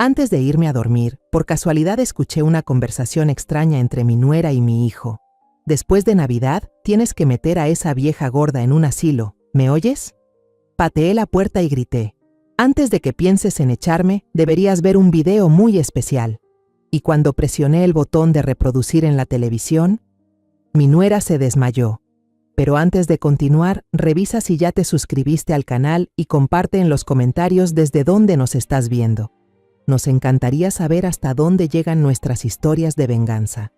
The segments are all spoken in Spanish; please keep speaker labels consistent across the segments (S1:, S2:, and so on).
S1: Antes de irme a dormir, por casualidad escuché una conversación extraña entre mi nuera y mi hijo. Después de Navidad, tienes que meter a esa vieja gorda en un asilo. ¿Me oyes? Pateé la puerta y grité. Antes de que pienses en echarme, deberías ver un video muy especial. Y cuando presioné el botón de reproducir en la televisión, mi nuera se desmayó. Pero antes de continuar, revisa si ya te suscribiste al canal y comparte en los comentarios desde dónde nos estás viendo. Nos encantaría saber hasta dónde llegan nuestras historias de venganza.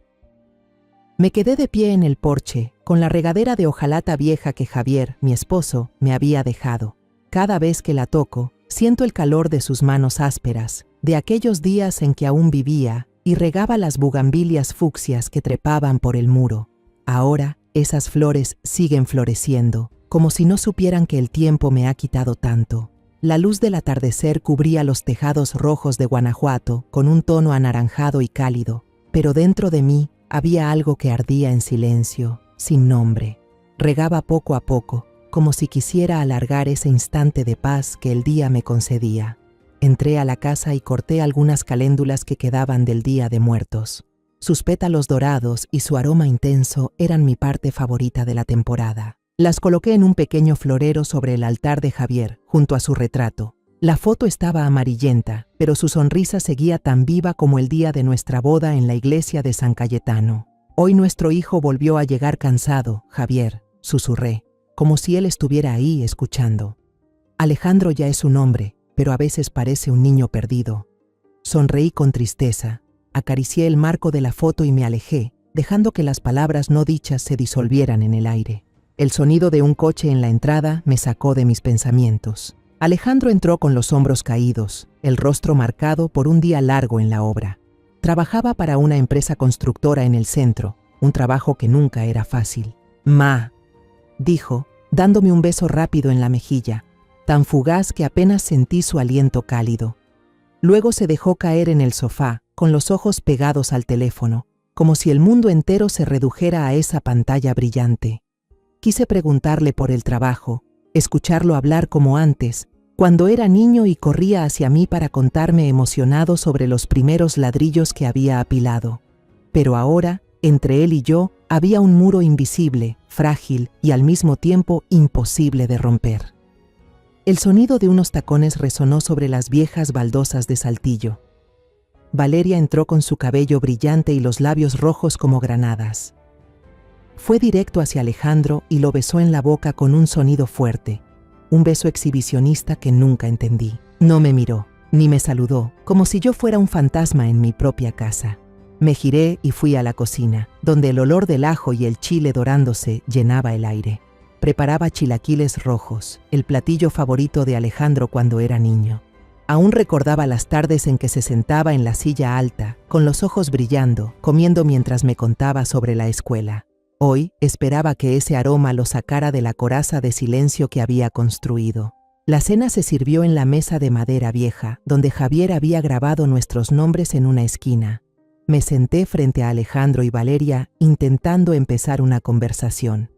S1: Me quedé de pie en el porche, con la regadera de hojalata vieja que Javier, mi esposo, me había dejado. Cada vez que la toco, siento el calor de sus manos ásperas, de aquellos días en que aún vivía y regaba las bugambilias fucsias que trepaban por el muro. Ahora, esas flores siguen floreciendo, como si no supieran que el tiempo me ha quitado tanto. La luz del atardecer cubría los tejados rojos de Guanajuato con un tono anaranjado y cálido, pero dentro de mí había algo que ardía en silencio, sin nombre. Regaba poco a poco, como si quisiera alargar ese instante de paz que el día me concedía. Entré a la casa y corté algunas caléndulas que quedaban del Día de Muertos. Sus pétalos dorados y su aroma intenso eran mi parte favorita de la temporada. Las coloqué en un pequeño florero sobre el altar de Javier, junto a su retrato. La foto estaba amarillenta, pero su sonrisa seguía tan viva como el día de nuestra boda en la iglesia de San Cayetano. Hoy nuestro hijo volvió a llegar cansado, Javier, susurré, como si él estuviera ahí escuchando. Alejandro ya es un hombre, pero a veces parece un niño perdido. Sonreí con tristeza, acaricié el marco de la foto y me alejé, dejando que las palabras no dichas se disolvieran en el aire. El sonido de un coche en la entrada me sacó de mis pensamientos. Alejandro entró con los hombros caídos, el rostro marcado por un día largo en la obra. Trabajaba para una empresa constructora en el centro, un trabajo que nunca era fácil. «Ma», dijo, dándome un beso rápido en la mejilla, tan fugaz que apenas sentí su aliento cálido. Luego se dejó caer en el sofá, con los ojos pegados al teléfono, como si el mundo entero se redujera a esa pantalla brillante. Quise preguntarle por el trabajo, escucharlo hablar como antes, cuando era niño y corría hacia mí para contarme emocionado sobre los primeros ladrillos que había apilado. Pero ahora, entre él y yo, había un muro invisible, frágil y al mismo tiempo imposible de romper. El sonido de unos tacones resonó sobre las viejas baldosas de Saltillo. Valeria entró con su cabello brillante y los labios rojos como granadas. Fue directo hacia Alejandro y lo besó en la boca con un sonido fuerte, un beso exhibicionista que nunca entendí. No me miró, ni me saludó, como si yo fuera un fantasma en mi propia casa. Me giré y fui a la cocina, donde el olor del ajo y el chile dorándose llenaba el aire. Preparaba chilaquiles rojos, el platillo favorito de Alejandro cuando era niño. Aún recordaba las tardes en que se sentaba en la silla alta, con los ojos brillando, comiendo mientras me contaba sobre la escuela. Hoy esperaba que ese aroma lo sacara de la coraza de silencio que había construido. La cena se sirvió en la mesa de madera vieja, donde Javier había grabado nuestros nombres en una esquina. Me senté frente a Alejandro y Valeria, intentando empezar una conversación.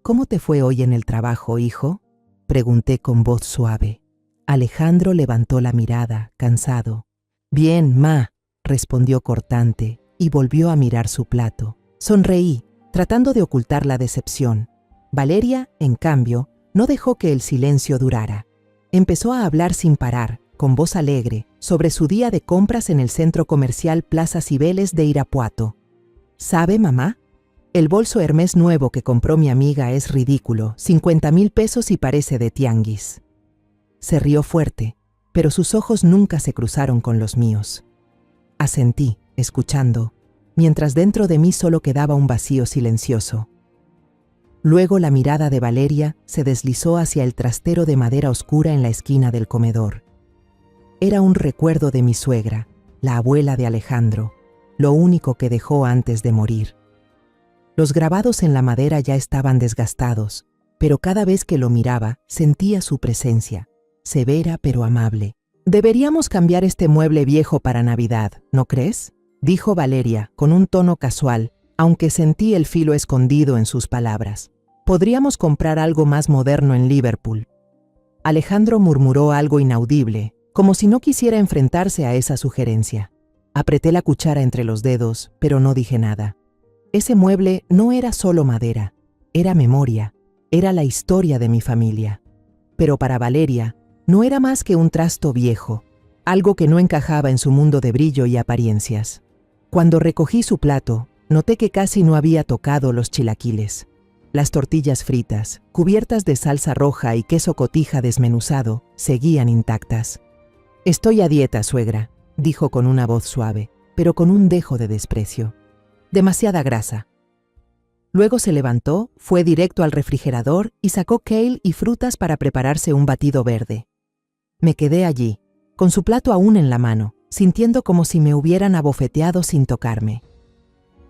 S1: «¿Cómo te fue hoy en el trabajo, hijo?», pregunté con voz suave. Alejandro levantó la mirada, cansado. «Bien, ma», respondió cortante, y volvió a mirar su plato. Sonreí, tratando de ocultar la decepción. Valeria, en cambio, no dejó que el silencio durara. Empezó a hablar sin parar, con voz alegre, sobre su día de compras en el centro comercial Plaza Cibeles de Irapuato. «¿Sabe, mamá? El bolso Hermès nuevo que compró mi amiga es ridículo, 50,000 pesos y parece de tianguis». Se rió fuerte, pero sus ojos nunca se cruzaron con los míos. Asentí, escuchando, mientras dentro de mí solo quedaba un vacío silencioso. Luego la mirada de Valeria se deslizó hacia el trastero de madera oscura en la esquina del comedor. Era un recuerdo de mi suegra, la abuela de Alejandro, lo único que dejó antes de morir. Los grabados en la madera ya estaban desgastados, pero cada vez que lo miraba sentía su presencia, severa pero amable. «Deberíamos cambiar este mueble viejo para Navidad, ¿no crees?», dijo Valeria con un tono casual, aunque sentí el filo escondido en sus palabras. «Podríamos comprar algo más moderno en Liverpool». Alejandro murmuró algo inaudible, como si no quisiera enfrentarse a esa sugerencia. Apreté la cuchara entre los dedos, pero no dije nada. Ese mueble no era solo madera, era memoria, era la historia de mi familia. Pero para Valeria, no era más que un trasto viejo, algo que no encajaba en su mundo de brillo y apariencias. Cuando recogí su plato, noté que casi no había tocado los chilaquiles. Las tortillas fritas, cubiertas de salsa roja y queso cotija desmenuzado, seguían intactas. «Estoy a dieta, suegra», dijo con una voz suave, pero con un dejo de desprecio. «Demasiada grasa». Luego se levantó, fue directo al refrigerador y sacó kale y frutas para prepararse un batido verde. Me quedé allí, con su plato aún en la mano, sintiendo como si me hubieran abofeteado sin tocarme.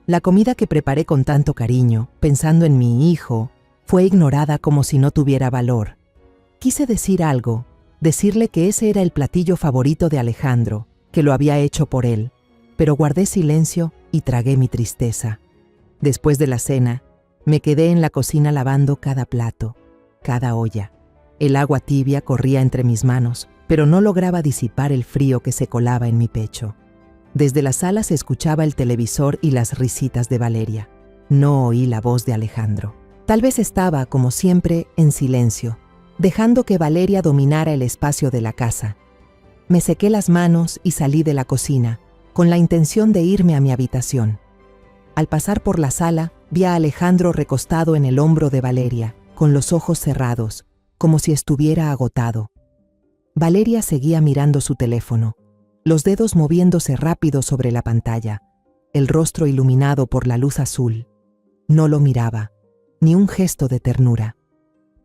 S1: La comida que preparé con tanto cariño, pensando en mi hijo, fue ignorada como si no tuviera valor. Quise decir algo, decirle que ese era el platillo favorito de Alejandro, que lo había hecho por él, pero guardé silencio y tragué mi tristeza. Después de la cena, me quedé en la cocina lavando cada plato, cada olla. El agua tibia corría entre mis manos, pero no lograba disipar el frío que se colaba en mi pecho. Desde la sala se escuchaba el televisor y las risitas de Valeria. No oí la voz de Alejandro. Tal vez estaba, como siempre, en silencio, dejando que Valeria dominara el espacio de la casa. Me sequé las manos y salí de la cocina, con la intención de irme a mi habitación. Al pasar por la sala, vi a Alejandro recostado en el hombro de Valeria, con los ojos cerrados, como si estuviera agotado. Valeria seguía mirando su teléfono, los dedos moviéndose rápido sobre la pantalla, el rostro iluminado por la luz azul. No lo miraba, ni un gesto de ternura.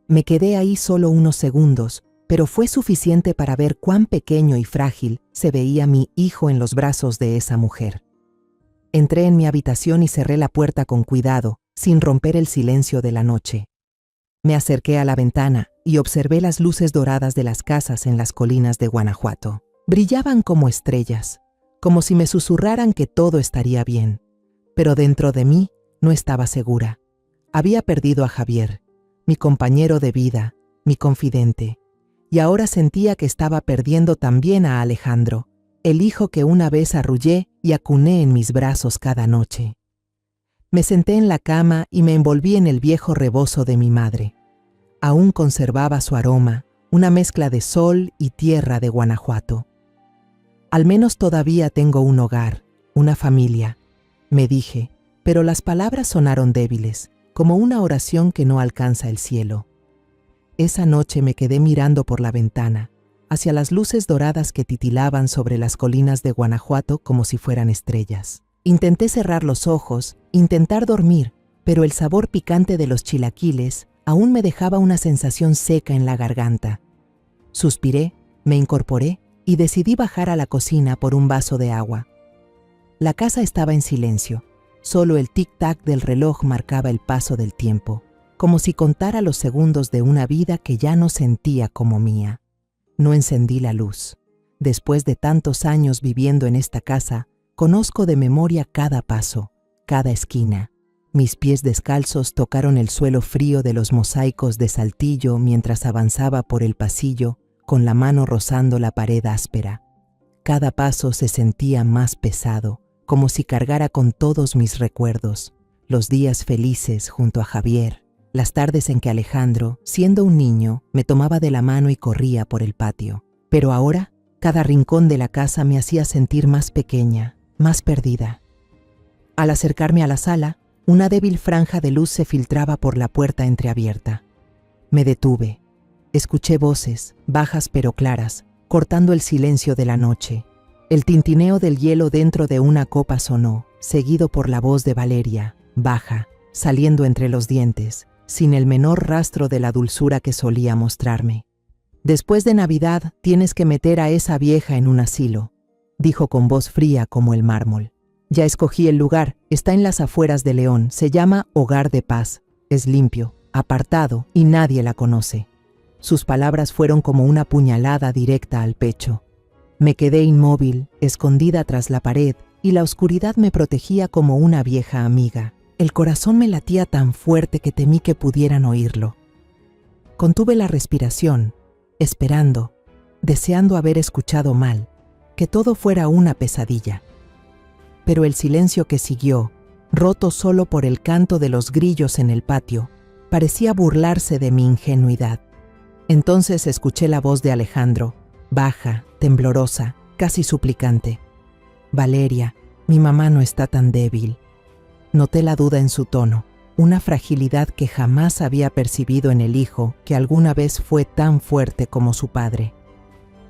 S1: Me quedé ahí solo unos segundos, pero fue suficiente para ver cuán pequeño y frágil se veía mi hijo en los brazos de esa mujer. Entré en mi habitación y cerré la puerta con cuidado, sin romper el silencio de la noche. Me acerqué a la ventana y observé las luces doradas de las casas en las colinas de Guanajuato. Brillaban como estrellas, como si me susurraran que todo estaría bien. Pero dentro de mí no estaba segura. Había perdido a Javier, mi compañero de vida, mi confidente, y ahora sentía que estaba perdiendo también a Alejandro, el hijo que una vez arrullé y acuné en mis brazos cada noche. Me senté en la cama y me envolví en el viejo rebozo de mi madre. Aún conservaba su aroma, una mezcla de sol y tierra de Guanajuato. Al menos todavía tengo un hogar, una familia, me dije, pero las palabras sonaron débiles, como una oración que no alcanza el cielo. Esa noche me quedé mirando por la ventana, hacia las luces doradas que titilaban sobre las colinas de Guanajuato como si fueran estrellas. Intenté cerrar los ojos, intentar dormir, pero el sabor picante de los chilaquiles aún me dejaba una sensación seca en la garganta. Suspiré, me incorporé y decidí bajar a la cocina por un vaso de agua. La casa estaba en silencio, solo el tic-tac del reloj marcaba el paso del tiempo, como si contara los segundos de una vida que ya no sentía como mía. No encendí la luz. Después de tantos años viviendo en esta casa, conozco de memoria cada paso, cada esquina. Mis pies descalzos tocaron el suelo frío de los mosaicos de Saltillo mientras avanzaba por el pasillo, con la mano rozando la pared áspera. Cada paso se sentía más pesado, como si cargara con todos mis recuerdos, los días felices junto a Javier, las tardes en que Alejandro, siendo un niño, me tomaba de la mano y corría por el patio. Pero ahora, cada rincón de la casa me hacía sentir más pequeña, más perdida. Al acercarme a la sala, una débil franja de luz se filtraba por la puerta entreabierta. Me detuve. Escuché voces, bajas pero claras, cortando el silencio de la noche. El tintineo del hielo dentro de una copa sonó, seguido por la voz de Valeria, baja, saliendo entre los dientes, sin el menor rastro de la dulzura que solía mostrarme. «Después de Navidad tienes que meter a esa vieja en un asilo», dijo con voz fría como el mármol. «Ya escogí el lugar, está en las afueras de León, se llama Hogar de Paz, es limpio, apartado y nadie la conoce». Sus palabras fueron como una puñalada directa al pecho. Me quedé inmóvil, escondida tras la pared, y la oscuridad me protegía como una vieja amiga. El corazón me latía tan fuerte que temí que pudieran oírlo. Contuve la respiración, esperando, deseando haber escuchado mal, que todo fuera una pesadilla. Pero el silencio que siguió, roto solo por el canto de los grillos en el patio, parecía burlarse de mi ingenuidad. Entonces escuché la voz de Alejandro, baja, temblorosa, casi suplicante. «Valeria, mi mamá no está tan débil». Noté la duda en su tono, una fragilidad que jamás había percibido en el hijo que alguna vez fue tan fuerte como su padre.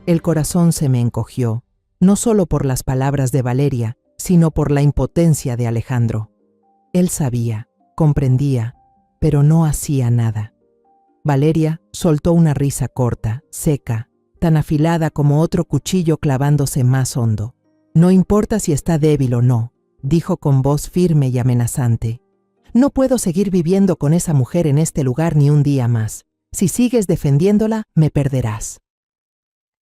S1: El corazón se me encogió, no solo por las palabras de Valeria, sino por la impotencia de Alejandro. Él sabía, comprendía, pero no hacía nada. Valeria soltó una risa corta, seca, tan afilada como otro cuchillo clavándose más hondo. «No importa si está débil o no», dijo con voz firme y amenazante. «No puedo seguir viviendo con esa mujer en este lugar ni un día más. Si sigues defendiéndola, me perderás».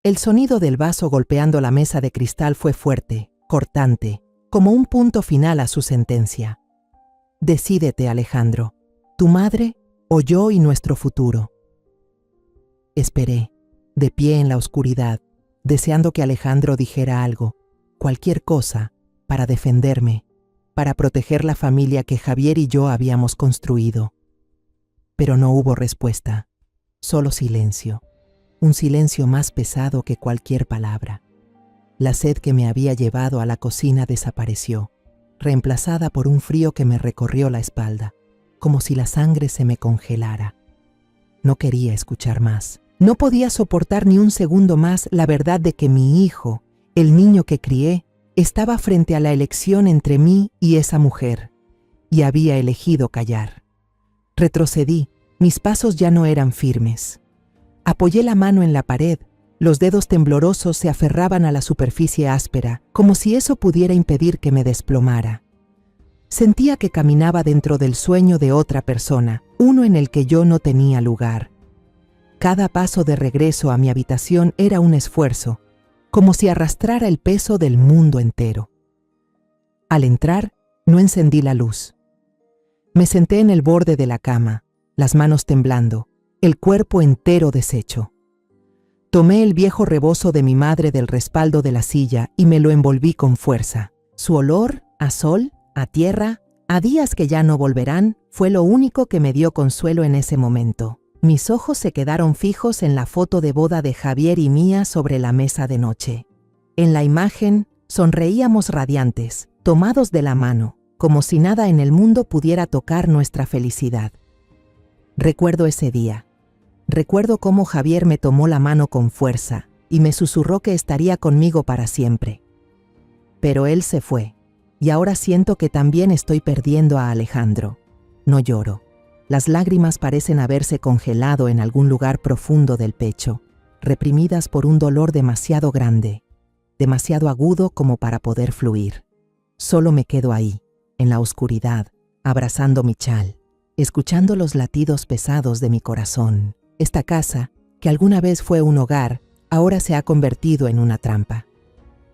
S1: El sonido del vaso golpeando la mesa de cristal fue fuerte, cortante, como un punto final a su sentencia. «Decídete, Alejandro, tu madre o yo y nuestro futuro». Esperé, de pie en la oscuridad, deseando que Alejandro dijera algo, cualquier cosa, para defenderme, para proteger la familia que Javier y yo habíamos construido. Pero no hubo respuesta, solo silencio, un silencio más pesado que cualquier palabra. La sed que me había llevado a la cocina desapareció, reemplazada por un frío que me recorrió la espalda, como si la sangre se me congelara. No quería escuchar más. No podía soportar ni un segundo más la verdad de que mi hijo, el niño que crié, estaba frente a la elección entre mí y esa mujer, y había elegido callar. Retrocedí, mis pasos ya no eran firmes. Apoyé la mano en la pared, los dedos temblorosos se aferraban a la superficie áspera, como si eso pudiera impedir que me desplomara. Sentía que caminaba dentro del sueño de otra persona, uno en el que yo no tenía lugar. Cada paso de regreso a mi habitación era un esfuerzo, como si arrastrara el peso del mundo entero. Al entrar, no encendí la luz. Me senté en el borde de la cama, las manos temblando, el cuerpo entero deshecho. Tomé el viejo rebozo de mi madre del respaldo de la silla y me lo envolví con fuerza. Su olor, a sol, a tierra, a días que ya no volverán, fue lo único que me dio consuelo en ese momento. Mis ojos se quedaron fijos en la foto de boda de Javier y mía sobre la mesa de noche. En la imagen, sonreíamos radiantes, tomados de la mano, como si nada en el mundo pudiera tocar nuestra felicidad. Recuerdo ese día. Recuerdo cómo Javier me tomó la mano con fuerza y me susurró que estaría conmigo para siempre. Pero él se fue, y ahora siento que también estoy perdiendo a Alejandro. No lloro. Las lágrimas parecen haberse congelado en algún lugar profundo del pecho, reprimidas por un dolor demasiado grande, demasiado agudo como para poder fluir. Solo me quedo ahí, en la oscuridad, abrazando mi chal, escuchando los latidos pesados de mi corazón. Esta casa, que alguna vez fue un hogar, ahora se ha convertido en una trampa.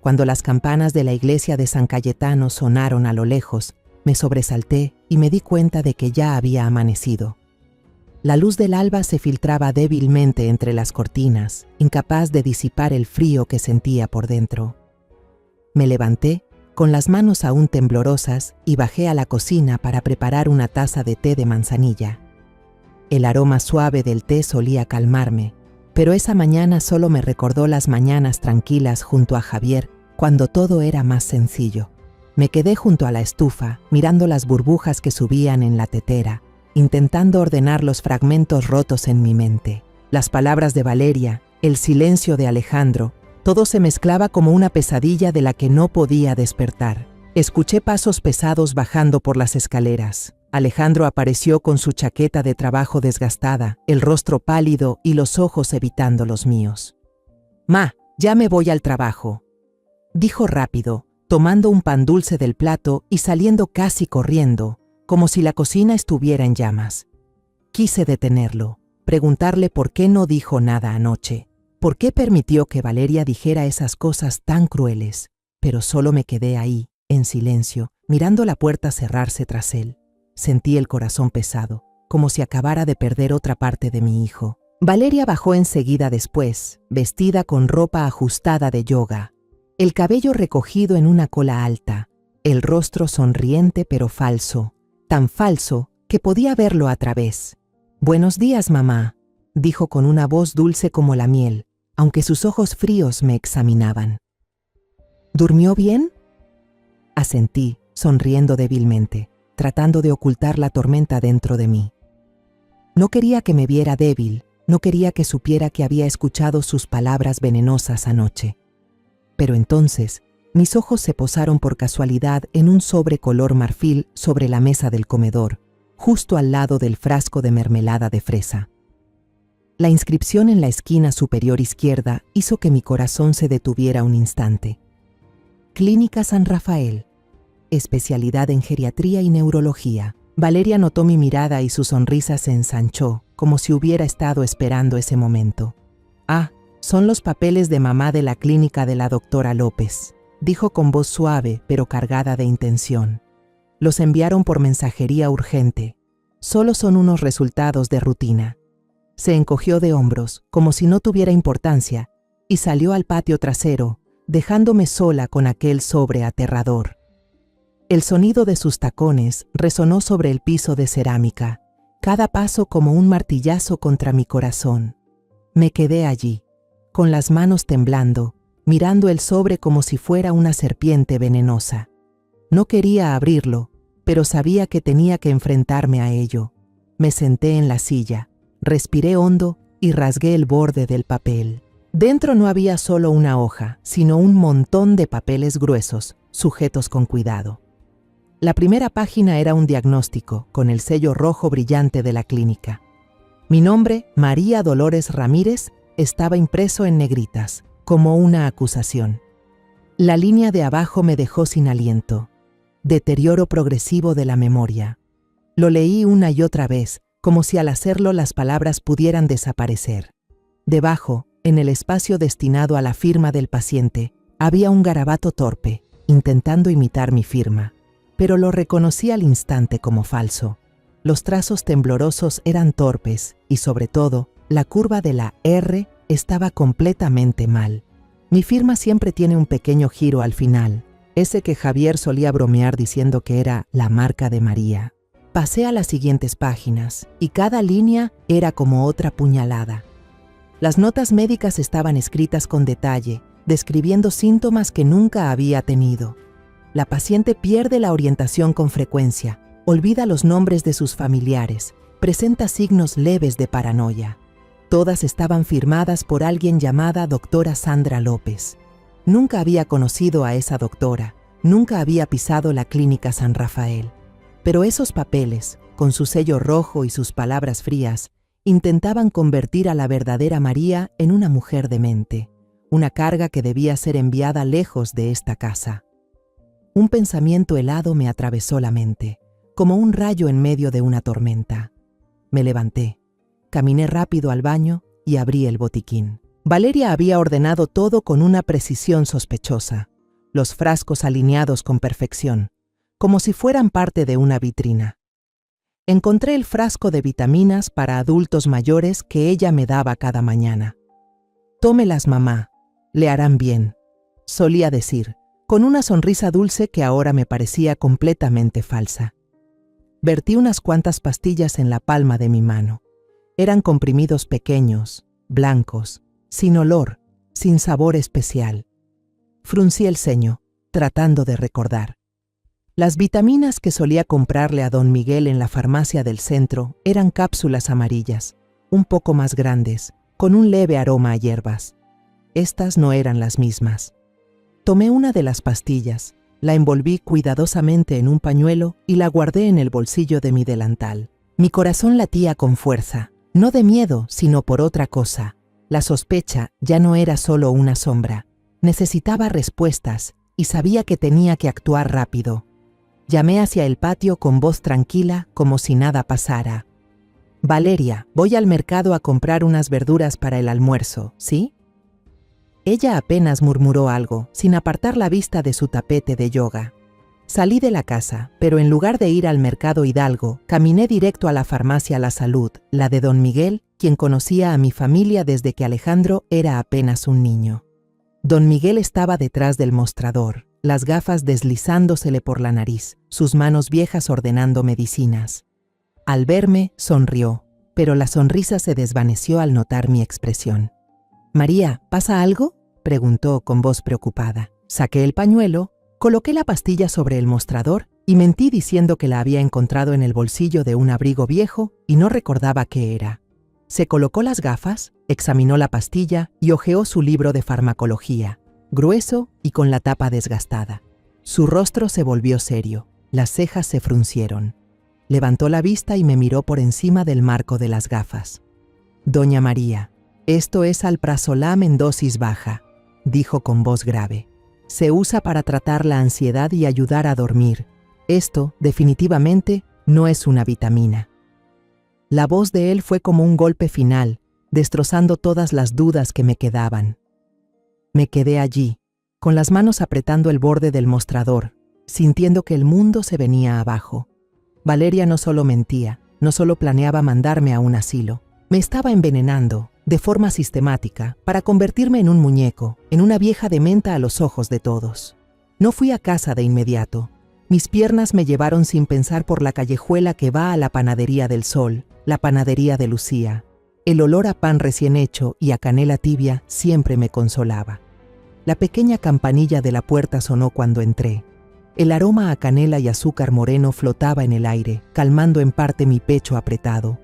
S1: Cuando las campanas de la iglesia de San Cayetano sonaron a lo lejos, me sobresalté y me di cuenta de que ya había amanecido. La luz del alba se filtraba débilmente entre las cortinas, incapaz de disipar el frío que sentía por dentro. Me levanté, con las manos aún temblorosas, y bajé a la cocina para preparar una taza de té de manzanilla. El aroma suave del té solía calmarme, pero esa mañana solo me recordó las mañanas tranquilas junto a Javier, cuando todo era más sencillo. Me quedé junto a la estufa, mirando las burbujas que subían en la tetera, intentando ordenar los fragmentos rotos en mi mente. Las palabras de Valeria, el silencio de Alejandro, todo se mezclaba como una pesadilla de la que no podía despertar. Escuché pasos pesados bajando por las escaleras. Alejandro apareció con su chaqueta de trabajo desgastada, el rostro pálido y los ojos evitando los míos. «Ma, ya me voy al trabajo», dijo rápido, tomando un pan dulce del plato y saliendo casi corriendo, como si la cocina estuviera en llamas. Quise detenerlo, preguntarle por qué no dijo nada anoche, por qué permitió que Valeria dijera esas cosas tan crueles, pero solo me quedé ahí, en silencio, mirando la puerta cerrarse tras él. Sentí el corazón pesado, como si acabara de perder otra parte de mi hijo. Valeria bajó enseguida después, vestida con ropa ajustada de yoga, el cabello recogido en una cola alta, el rostro sonriente pero falso, tan falso que podía verlo a través. «Buenos días, mamá», dijo con una voz dulce como la miel, aunque sus ojos fríos me examinaban. «¿Durmió bien?», asentí, sonriendo débilmente, tratando de ocultar la tormenta dentro de mí. No quería que me viera débil, no quería que supiera que había escuchado sus palabras venenosas anoche. Pero entonces, mis ojos se posaron por casualidad en un sobre color marfil sobre la mesa del comedor, justo al lado del frasco de mermelada de fresa. La inscripción en la esquina superior izquierda hizo que mi corazón se detuviera un instante. Clínica San Rafael, especialidad en geriatría y neurología. Valeria notó mi mirada y su sonrisa se ensanchó, como si hubiera estado esperando ese momento. «Ah, son los papeles de mamá de la clínica de la doctora López», dijo con voz suave pero cargada de intención. «Los enviaron por mensajería urgente. Solo son unos resultados de rutina». Se encogió de hombros, como si no tuviera importancia, y salió al patio trasero, dejándome sola con aquel sobre aterrador. El sonido de sus tacones resonó sobre el piso de cerámica, cada paso como un martillazo contra mi corazón. Me quedé allí, con las manos temblando, mirando el sobre como si fuera una serpiente venenosa. No quería abrirlo, pero sabía que tenía que enfrentarme a ello. Me senté en la silla, respiré hondo y rasgué el borde del papel. Dentro no había solo una hoja, sino un montón de papeles gruesos, sujetos con cuidado. La primera página era un diagnóstico, con el sello rojo brillante de la clínica. Mi nombre, María Dolores Ramírez, estaba impreso en negritas, como una acusación. La línea de abajo me dejó sin aliento. Deterioro progresivo de la memoria. Lo leí una y otra vez, como si al hacerlo las palabras pudieran desaparecer. Debajo, en el espacio destinado a la firma del paciente, había un garabato torpe, intentando imitar mi firma. Pero lo reconocí al instante como falso. Los trazos temblorosos eran torpes y, sobre todo, la curva de la R estaba completamente mal. Mi firma siempre tiene un pequeño giro al final, ese que Javier solía bromear diciendo que era la marca de María. Pasé a las siguientes páginas y cada línea era como otra puñalada. Las notas médicas estaban escritas con detalle, describiendo síntomas que nunca había tenido. La paciente pierde la orientación con frecuencia, olvida los nombres de sus familiares, presenta signos leves de paranoia. Todas estaban firmadas por alguien llamada doctora Sandra López. Nunca había conocido a esa doctora, nunca había pisado la clínica San Rafael. Pero esos papeles, con su sello rojo y sus palabras frías, intentaban convertir a la verdadera María en una mujer demente, una carga que debía ser enviada lejos de esta casa. Un pensamiento helado me atravesó la mente, como un rayo en medio de una tormenta. Me levanté, caminé rápido al baño y abrí el botiquín. Valeria había ordenado todo con una precisión sospechosa, los frascos alineados con perfección, como si fueran parte de una vitrina. Encontré el frasco de vitaminas para adultos mayores que ella me daba cada mañana. «Tómelas, mamá, le harán bien», solía decir, con una sonrisa dulce que ahora me parecía completamente falsa. Vertí unas cuantas pastillas en la palma de mi mano. Eran comprimidos pequeños, blancos, sin olor, sin sabor especial. Fruncí el ceño, tratando de recordar. Las vitaminas que solía comprarle a don Miguel en la farmacia del centro eran cápsulas amarillas, un poco más grandes, con un leve aroma a hierbas. Estas no eran las mismas. Tomé una de las pastillas, la envolví cuidadosamente en un pañuelo y la guardé en el bolsillo de mi delantal. Mi corazón latía con fuerza, no de miedo, sino por otra cosa. La sospecha ya no era solo una sombra. Necesitaba respuestas y sabía que tenía que actuar rápido. Llamé hacia el patio con voz tranquila, como si nada pasara. «Valeria, voy al mercado a comprar unas verduras para el almuerzo, ¿sí?» Ella apenas murmuró algo, sin apartar la vista de su tapete de yoga. Salí de la casa, pero en lugar de ir al mercado Hidalgo, caminé directo a la farmacia La Salud, la de don Miguel, quien conocía a mi familia desde que Alejandro era apenas un niño. Don Miguel estaba detrás del mostrador, las gafas deslizándosele por la nariz, sus manos viejas ordenando medicinas. Al verme, sonrió, pero la sonrisa se desvaneció al notar mi expresión. «María, ¿pasa algo?», preguntó con voz preocupada. Saqué el pañuelo, coloqué la pastilla sobre el mostrador y mentí diciendo que la había encontrado en el bolsillo de un abrigo viejo y no recordaba qué era. Se colocó las gafas, examinó la pastilla y hojeó su libro de farmacología, grueso y con la tapa desgastada. Su rostro se volvió serio, las cejas se fruncieron. Levantó la vista y me miró por encima del marco de las gafas. «Doña María, esto es alprazolam en dosis baja», dijo con voz grave. «Se usa para tratar la ansiedad y ayudar a dormir. Esto, definitivamente, no es una vitamina». La voz de él fue como un golpe final, destrozando todas las dudas que me quedaban. Me quedé allí, con las manos apretando el borde del mostrador, sintiendo que el mundo se venía abajo. Valeria no solo mentía, no solo planeaba mandarme a un asilo, me estaba envenenando, de forma sistemática, para convertirme en un muñeco, en una vieja dementa a los ojos de todos. No fui a casa de inmediato. Mis piernas me llevaron sin pensar por la callejuela que va a la Panadería del Sol, la panadería de Lucía. El olor a pan recién hecho y a canela tibia siempre me consolaba. La pequeña campanilla de la puerta sonó cuando entré. El aroma a canela y azúcar moreno flotaba en el aire, calmando en parte mi pecho apretado.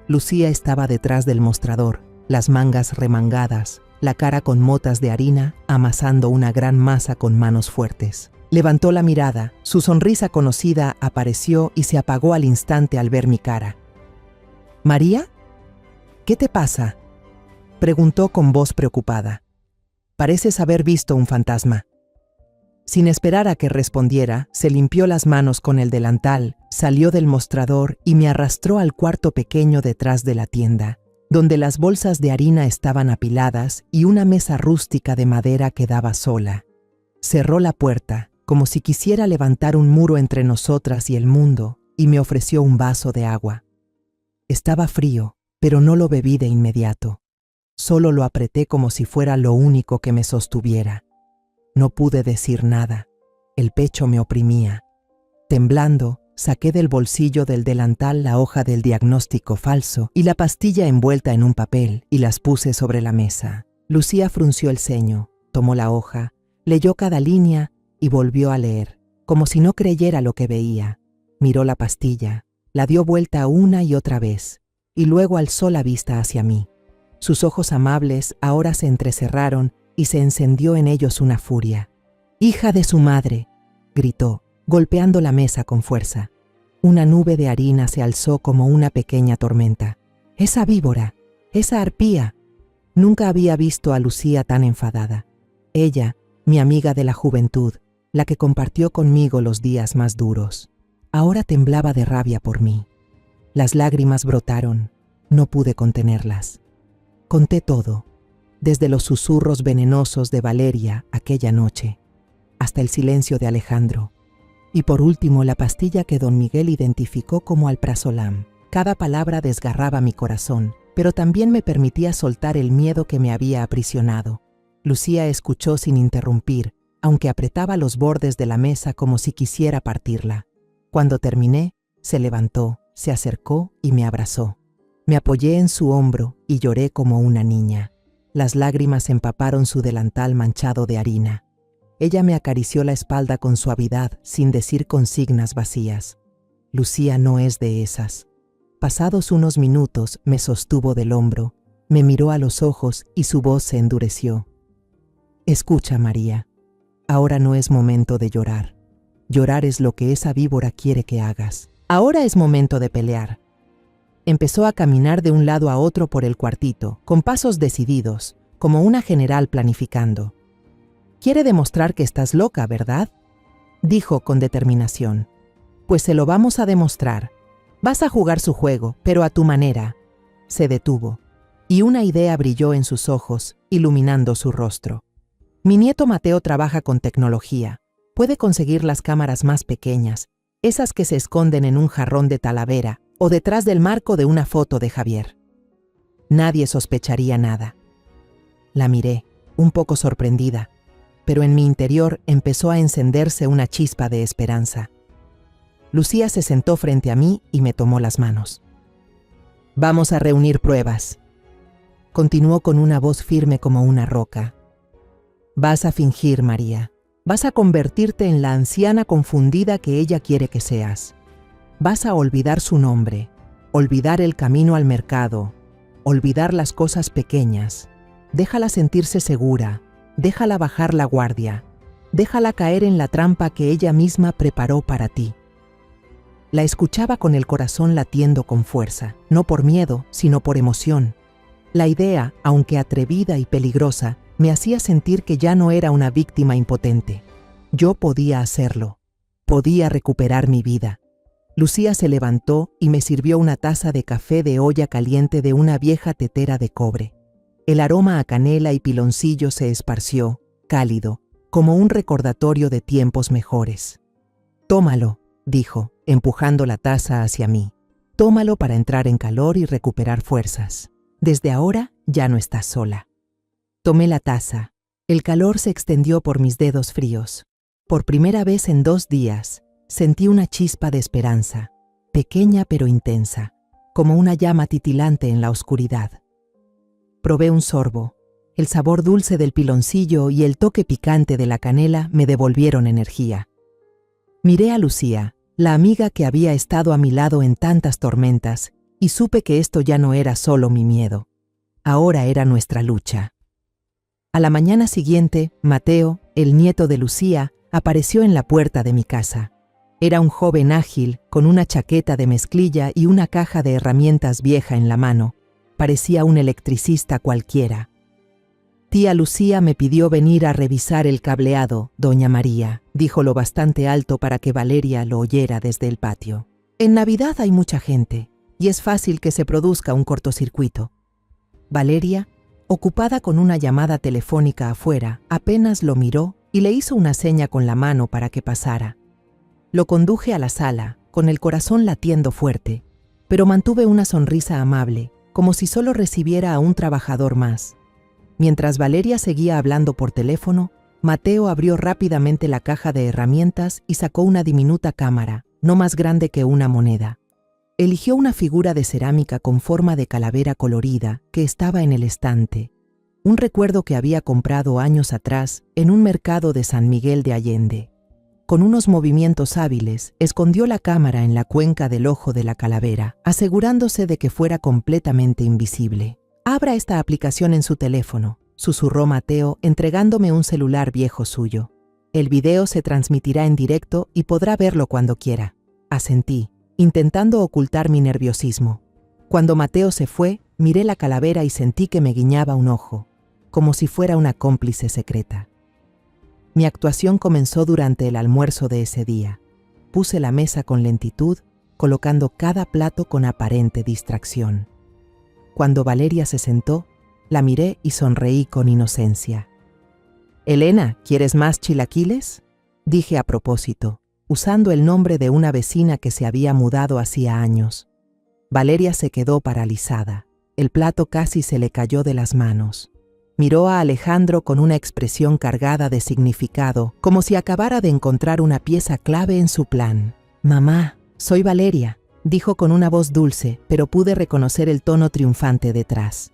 S1: Lucía estaba detrás del mostrador, las mangas remangadas, la cara con motas de harina, amasando una gran masa con manos fuertes. Levantó la mirada, su sonrisa conocida apareció y se apagó al instante al ver mi cara. «¿María? ¿Qué te pasa?», preguntó con voz preocupada. «Pareces haber visto un fantasma». Sin esperar a que respondiera, se limpió las manos con el delantal, salió del mostrador y me arrastró al cuarto pequeño detrás de la tienda, donde las bolsas de harina estaban apiladas y una mesa rústica de madera quedaba sola. Cerró la puerta, como si quisiera levantar un muro entre nosotras y el mundo, y me ofreció un vaso de agua. Estaba frío, pero no lo bebí de inmediato. Solo lo apreté como si fuera lo único que me sostuviera. No pude decir nada. El pecho me oprimía. Temblando, saqué del bolsillo del delantal la hoja del diagnóstico falso y la pastilla envuelta en un papel y las puse sobre la mesa. Lucía frunció el ceño, tomó la hoja, leyó cada línea y volvió a leer, como si no creyera lo que veía. Miró la pastilla, la dio vuelta una y otra vez, y luego alzó la vista hacia mí. Sus ojos amables ahora se entrecerraron y se encendió en ellos una furia. «¡Hija de su madre!», gritó, golpeando la mesa con fuerza. Una nube de harina se alzó como una pequeña tormenta. «¡Esa víbora! ¡Esa arpía!». Nunca había visto a Lucía tan enfadada. Ella, mi amiga de la juventud, la que compartió conmigo los días más duros. Ahora temblaba de rabia por mí. Las lágrimas brotaron, no pude contenerlas. Conté todo, desde los susurros venenosos de Valeria aquella noche, hasta el silencio de Alejandro, y por último la pastilla que don Miguel identificó como alprazolam. Cada palabra desgarraba mi corazón, pero también me permitía soltar el miedo que me había aprisionado. Lucía escuchó sin interrumpir, aunque apretaba los bordes de la mesa como si quisiera partirla. Cuando terminé, se levantó, se acercó y me abrazó. Me apoyé en su hombro y lloré como una niña. Las lágrimas empaparon su delantal manchado de harina. Ella me acarició la espalda con suavidad, sin decir consignas vacías. Lucía no es de esas. Pasados unos minutos, me sostuvo del hombro, me miró a los ojos y su voz se endureció. «Escucha, María, ahora no es momento de llorar. Llorar es lo que esa víbora quiere que hagas. Ahora es momento de pelear». Empezó a caminar de un lado a otro por el cuartito, con pasos decididos, como una general planificando. «Quiere demostrar que estás loca, ¿verdad?», dijo con determinación. «Pues se lo vamos a demostrar. Vas a jugar su juego, pero a tu manera». Se detuvo, y una idea brilló en sus ojos, iluminando su rostro. «Mi nieto Mateo trabaja con tecnología. Puede conseguir las cámaras más pequeñas, esas que se esconden en un jarrón de Talavera o detrás del marco de una foto de Javier. Nadie sospecharía nada. La miré, un poco sorprendida, pero en mi interior empezó a encenderse una chispa de esperanza. Lucía se sentó frente a mí y me tomó las manos. Vamos a reunir pruebas. Continuó con una voz firme como una roca. Vas a fingir, María. Vas a convertirte en la anciana confundida que ella quiere que seas. Vas a olvidar su nombre, olvidar el camino al mercado, olvidar las cosas pequeñas. Déjala sentirse segura, déjala bajar la guardia, déjala caer en la trampa que ella misma preparó para ti. La escuchaba con el corazón latiendo con fuerza, no por miedo, sino por emoción. La idea, aunque atrevida y peligrosa, me hacía sentir que ya no era una víctima impotente. Yo podía hacerlo. Podía recuperar mi vida. Lucía se levantó y me sirvió una taza de café de olla caliente de una vieja tetera de cobre. El aroma a canela y piloncillo se esparció, cálido, como un recordatorio de tiempos mejores. Tómalo, dijo, empujando la taza hacia mí. Tómalo para entrar en calor y recuperar fuerzas. Desde ahora ya no estás sola. Tomé la taza. El calor se extendió por mis dedos fríos. Por primera vez en 2 días, sentí una chispa de esperanza, pequeña pero intensa, como una llama titilante en la oscuridad. Probé un sorbo. El sabor dulce del piloncillo y el toque picante de la canela me devolvieron energía. Miré a Lucía, la amiga que había estado a mi lado en tantas tormentas, y supe que esto ya no era solo mi miedo. Ahora era nuestra lucha. A la mañana siguiente, Mateo, el nieto de Lucía, apareció en la puerta de mi casa. Era un joven ágil, con una chaqueta de mezclilla y una caja de herramientas vieja en la mano. Parecía un electricista cualquiera. Tía Lucía me pidió venir a revisar el cableado, doña María, dijo lo bastante alto para que Valeria lo oyera desde el patio. En Navidad hay mucha gente, y es fácil que se produzca un cortocircuito. Valeria, ocupada con una llamada telefónica afuera, apenas lo miró y le hizo una seña con la mano para que pasara. Lo conduje a la sala, con el corazón latiendo fuerte, pero mantuve una sonrisa amable, como si solo recibiera a un trabajador más. Mientras Valeria seguía hablando por teléfono, Mateo abrió rápidamente la caja de herramientas y sacó una diminuta cámara, no más grande que una moneda. Eligió una figura de cerámica con forma de calavera colorida que estaba en el estante, un recuerdo que había comprado años atrás en un mercado de San Miguel de Allende. Con unos movimientos hábiles, escondió la cámara en la cuenca del ojo de la calavera, asegurándose de que fuera completamente invisible. «Abra esta aplicación en su teléfono», susurró Mateo, entregándome un celular viejo suyo. «El video se transmitirá en directo y podrá verlo cuando quiera». Asentí, intentando ocultar mi nerviosismo. Cuando Mateo se fue, miré la calavera y sentí que me guiñaba un ojo, como si fuera una cómplice secreta. Mi actuación comenzó durante el almuerzo de ese día. Puse la mesa con lentitud, colocando cada plato con aparente distracción. Cuando Valeria se sentó, la miré y sonreí con inocencia. «Elena, ¿quieres más chilaquiles?», dije a propósito, usando el nombre de una vecina que se había mudado hacía años. Valeria se quedó paralizada. El plato casi se le cayó de las manos. Miró a Alejandro con una expresión cargada de significado, como si acabara de encontrar una pieza clave en su plan. «Mamá, soy Valeria», dijo con una voz dulce, pero pude reconocer el tono triunfante detrás.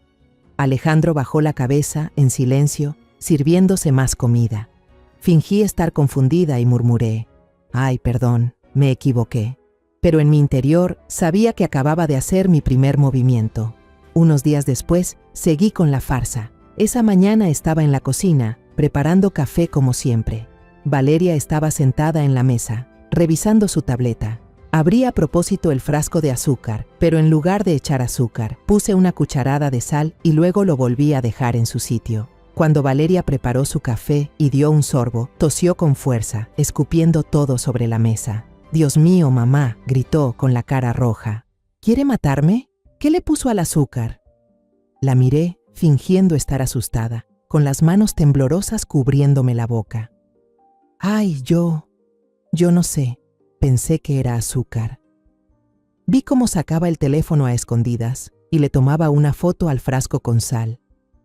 S1: Alejandro bajó la cabeza, en silencio, sirviéndose más comida. Fingí estar confundida y murmuré: «Ay, perdón, me equivoqué». Pero en mi interior sabía que acababa de hacer mi primer movimiento. Unos días después, seguí con la farsa. Esa mañana estaba en la cocina, preparando café como siempre. Valeria estaba sentada en la mesa, revisando su tableta. Abrí a propósito el frasco de azúcar, pero en lugar de echar azúcar, puse una cucharada de sal y luego lo volví a dejar en su sitio. Cuando Valeria preparó su café y dio un sorbo, tosió con fuerza, escupiendo todo sobre la mesa. «Dios mío, mamá», gritó con la cara roja. «¿Quiere matarme? ¿Qué le puso al azúcar?». La miré, fingiendo estar asustada, con las manos temblorosas cubriéndome la boca. «Ay, yo no sé». Pensé que era azúcar. Vi cómo sacaba el teléfono a escondidas y le tomaba una foto al frasco con sal,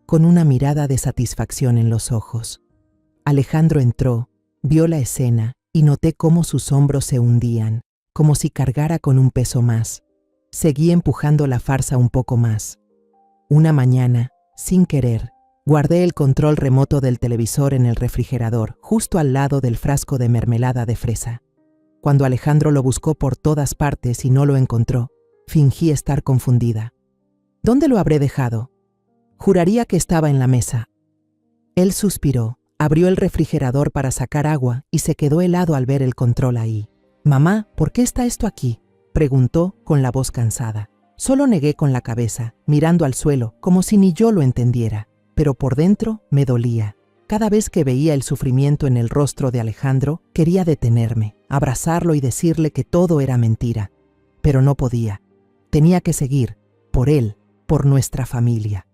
S1: con una mirada de satisfacción en los ojos. Alejandro entró, vio la escena y noté cómo sus hombros se hundían, como si cargara con un peso más. Seguí empujando la farsa un poco más. Una mañana, sin querer, guardé el control remoto del televisor en el refrigerador, justo al lado del frasco de mermelada de fresa. Cuando Alejandro lo buscó por todas partes y no lo encontró, fingí estar confundida. ¿Dónde lo habré dejado? Juraría que estaba en la mesa. Él suspiró, abrió el refrigerador para sacar agua y se quedó helado al ver el control ahí. «Mamá, ¿por qué está esto aquí?», preguntó con la voz cansada. Solo negué con la cabeza, mirando al suelo, como si ni yo lo entendiera, pero por dentro me dolía. Cada vez que veía el sufrimiento en el rostro de Alejandro, quería detenerme, abrazarlo y decirle que todo era mentira. Pero no podía. Tenía que seguir, por él, por nuestra familia.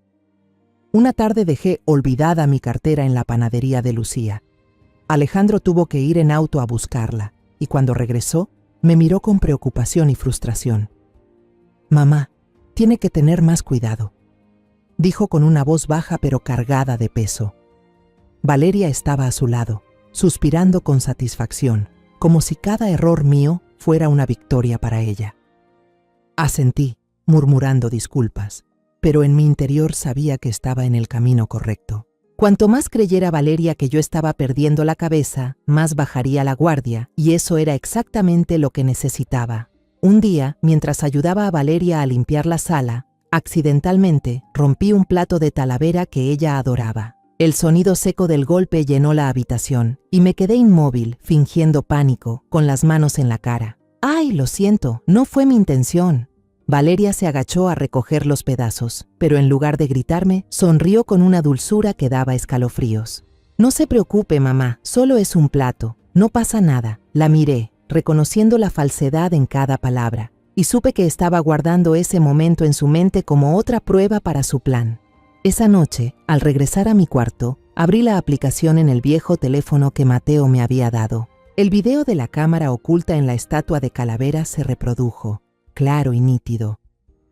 S1: Una tarde dejé olvidada mi cartera en la panadería de Lucía. Alejandro tuvo que ir en auto a buscarla, y cuando regresó, me miró con preocupación y frustración. «Mamá, tiene que tener más cuidado», dijo con una voz baja pero cargada de peso. Valeria estaba a su lado, suspirando con satisfacción, como si cada error mío fuera una victoria para ella. Asentí, murmurando disculpas, pero en mi interior sabía que estaba en el camino correcto. Cuanto más creyera Valeria que yo estaba perdiendo la cabeza, más bajaría la guardia, y eso era exactamente lo que necesitaba. Un día, mientras ayudaba a Valeria a limpiar la sala, accidentalmente rompí un plato de talavera que ella adoraba. El sonido seco del golpe llenó la habitación, y me quedé inmóvil, fingiendo pánico, con las manos en la cara. «¡Ay, lo siento! No fue mi intención». Valeria se agachó a recoger los pedazos, pero en lugar de gritarme, sonrió con una dulzura que daba escalofríos. «No se preocupe, mamá, solo es un plato. No pasa nada». La miré, reconociendo la falsedad en cada palabra, y supe que estaba guardando ese momento en su mente como otra prueba para su plan. Esa noche, al regresar a mi cuarto, abrí la aplicación en el viejo teléfono que Mateo me había dado. El video de la cámara oculta en la estatua de calavera se reprodujo, claro y nítido.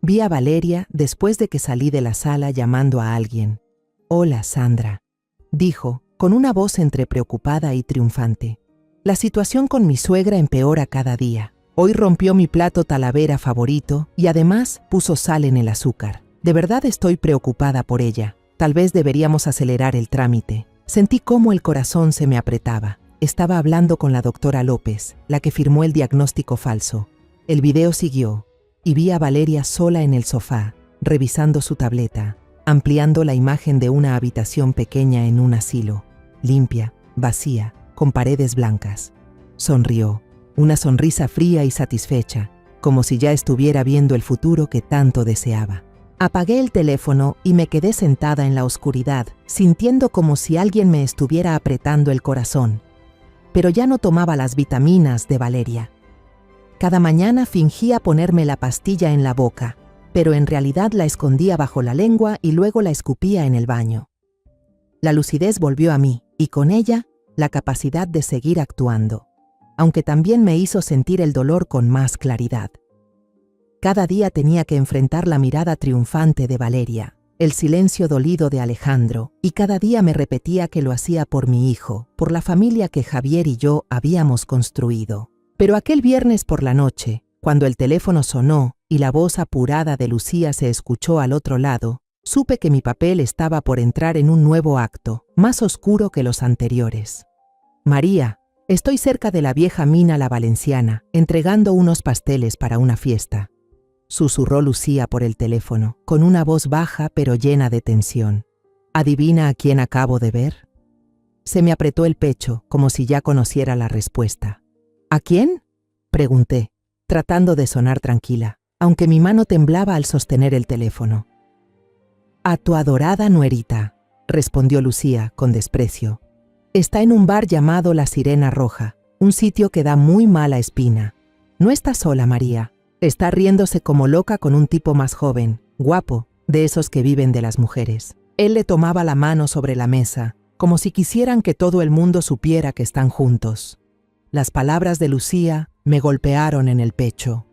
S1: Vi a Valeria después de que salí de la sala llamando a alguien. «Hola, Sandra», dijo, con una voz entre preocupada y triunfante. «La situación con mi suegra empeora cada día. Hoy rompió mi plato talavera favorito y además puso sal en el azúcar. De verdad estoy preocupada por ella. Tal vez deberíamos acelerar el trámite». Sentí cómo el corazón se me apretaba. Estaba hablando con la doctora López, la que firmó el diagnóstico falso. El video siguió, y vi a Valeria sola en el sofá, revisando su tableta, ampliando la imagen de una habitación pequeña en un asilo, limpia, vacía, con paredes blancas. Sonrió, una sonrisa fría y satisfecha, como si ya estuviera viendo el futuro que tanto deseaba. Apagué el teléfono y me quedé sentada en la oscuridad, sintiendo como si alguien me estuviera apretando el corazón. Pero ya no tomaba las vitaminas de Valeria. Cada mañana fingía ponerme la pastilla en la boca, pero en realidad la escondía bajo la lengua y luego la escupía en el baño. La lucidez volvió a mí, y con ella, la capacidad de seguir actuando, aunque también me hizo sentir el dolor con más claridad. Cada día tenía que enfrentar la mirada triunfante de Valeria, el silencio dolido de Alejandro, y cada día me repetía que lo hacía por mi hijo, por la familia que Javier y yo habíamos construido. Pero aquel viernes por la noche, cuando el teléfono sonó y la voz apurada de Lucía se escuchó al otro lado, supe que mi papel estaba por entrar en un nuevo acto, más oscuro que los anteriores. «María, estoy cerca de la vieja mina La Valenciana, entregando unos pasteles para una fiesta», susurró Lucía por el teléfono, con una voz baja pero llena de tensión. «¿Adivina a quién acabo de ver?». Se me apretó el pecho, como si ya conociera la respuesta. «¿A quién?», pregunté, tratando de sonar tranquila, aunque mi mano temblaba al sostener el teléfono. «A tu adorada nuerita», respondió Lucía con desprecio. «Está en un bar llamado La Sirena Roja, un sitio que da muy mala espina. No está sola, María. Está riéndose como loca con un tipo más joven, guapo, de esos que viven de las mujeres». Él le tomaba la mano sobre la mesa, como si quisieran que todo el mundo supiera que están juntos. Las palabras de Lucía me golpearon en el pecho.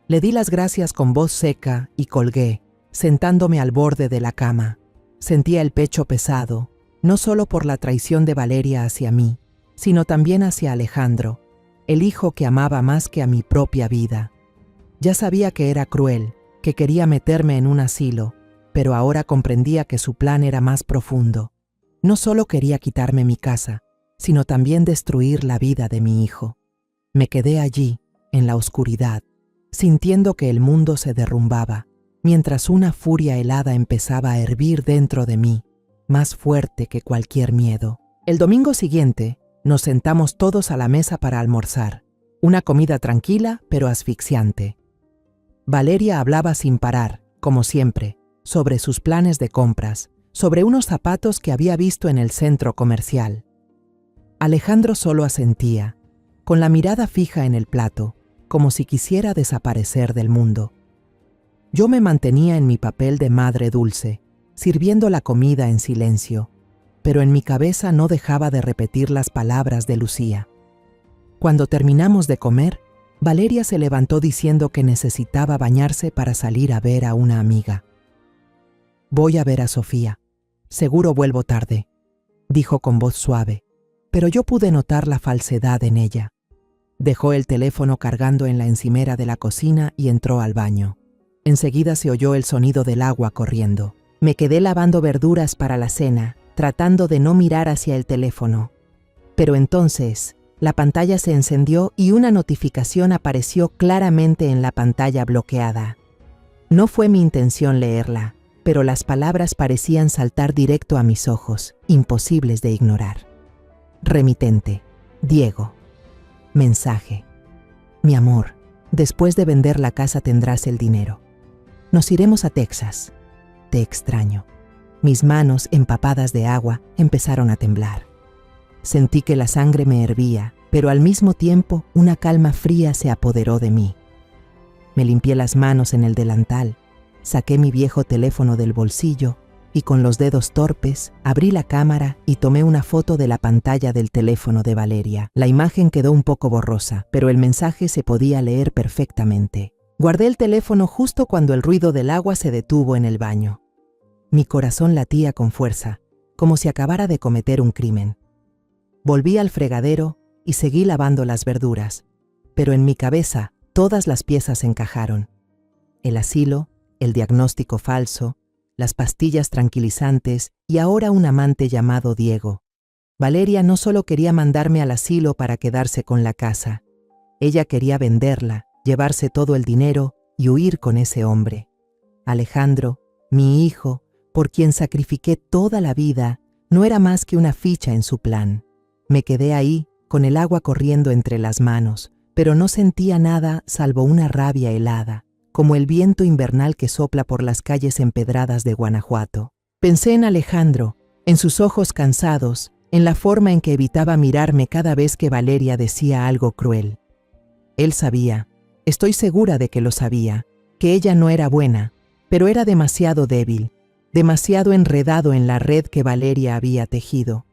S1: Le di las gracias con voz seca y colgué, sentándome al borde de la cama. Sentía el pecho pesado, no solo por la traición de Valeria hacia mí, sino también hacia Alejandro, el hijo que amaba más que a mi propia vida. Ya sabía que era cruel, que quería meterme en un asilo, pero ahora comprendía que su plan era más profundo. No solo quería quitarme mi casa, sino también destruir la vida de mi hijo. Me quedé allí, en la oscuridad, sintiendo que el mundo se derrumbaba, mientras una furia helada empezaba a hervir dentro de mí, más fuerte que cualquier miedo. El domingo siguiente, nos sentamos todos a la mesa para almorzar, una comida tranquila pero asfixiante. Valeria hablaba sin parar, como siempre, sobre sus planes de compras, sobre unos zapatos que había visto en el centro comercial. Alejandro solo asentía, con la mirada fija en el plato, como si quisiera desaparecer del mundo. Yo me mantenía en mi papel de madre dulce, sirviendo la comida en silencio, pero en mi cabeza no dejaba de repetir las palabras de Lucía. Cuando terminamos de comer, Valeria se levantó diciendo que necesitaba bañarse para salir a ver a una amiga. «Voy a ver a Sofía. Seguro vuelvo tarde», dijo con voz suave, pero yo pude notar la falsedad en ella. Dejó el teléfono cargando en la encimera de la cocina y entró al baño. Enseguida se oyó el sonido del agua corriendo. Me quedé lavando verduras para la cena, tratando de no mirar hacia el teléfono. Pero entonces, la pantalla se encendió y una notificación apareció claramente en la pantalla bloqueada. No fue mi intención leerla, pero las palabras parecían saltar directo a mis ojos, imposibles de ignorar. Remitente, Diego. Mensaje. Mi amor, después de vender la casa tendrás el dinero. Nos iremos a Texas. Te extraño. Mis manos, empapadas de agua, empezaron a temblar. Sentí que la sangre me hervía, pero al mismo tiempo una calma fría se apoderó de mí. Me limpié las manos en el delantal, saqué mi viejo teléfono del bolsillo y con los dedos torpes abrí la cámara y tomé una foto de la pantalla del teléfono de Valeria. La imagen quedó un poco borrosa, pero el mensaje se podía leer perfectamente. Guardé el teléfono justo cuando el ruido del agua se detuvo en el baño. Mi corazón latía con fuerza, como si acabara de cometer un crimen. Volví al fregadero y seguí lavando las verduras, pero en mi cabeza todas las piezas encajaron. El asilo, el diagnóstico falso, las pastillas tranquilizantes y ahora un amante llamado Diego. Valeria no solo quería mandarme al asilo para quedarse con la casa. Ella quería venderla, llevarse todo el dinero y huir con ese hombre. Alejandro, mi hijo, por quien sacrifiqué toda la vida, no era más que una ficha en su plan. Me quedé ahí, con el agua corriendo entre las manos, pero no sentía nada salvo una rabia helada, como el viento invernal que sopla por las calles empedradas de Guanajuato. Pensé en Alejandro, en sus ojos cansados, en la forma en que evitaba mirarme cada vez que Valeria decía algo cruel. Él sabía, estoy segura de que lo sabía, que ella no era buena, pero era demasiado débil, demasiado enredado en la red que Valeria había tejido.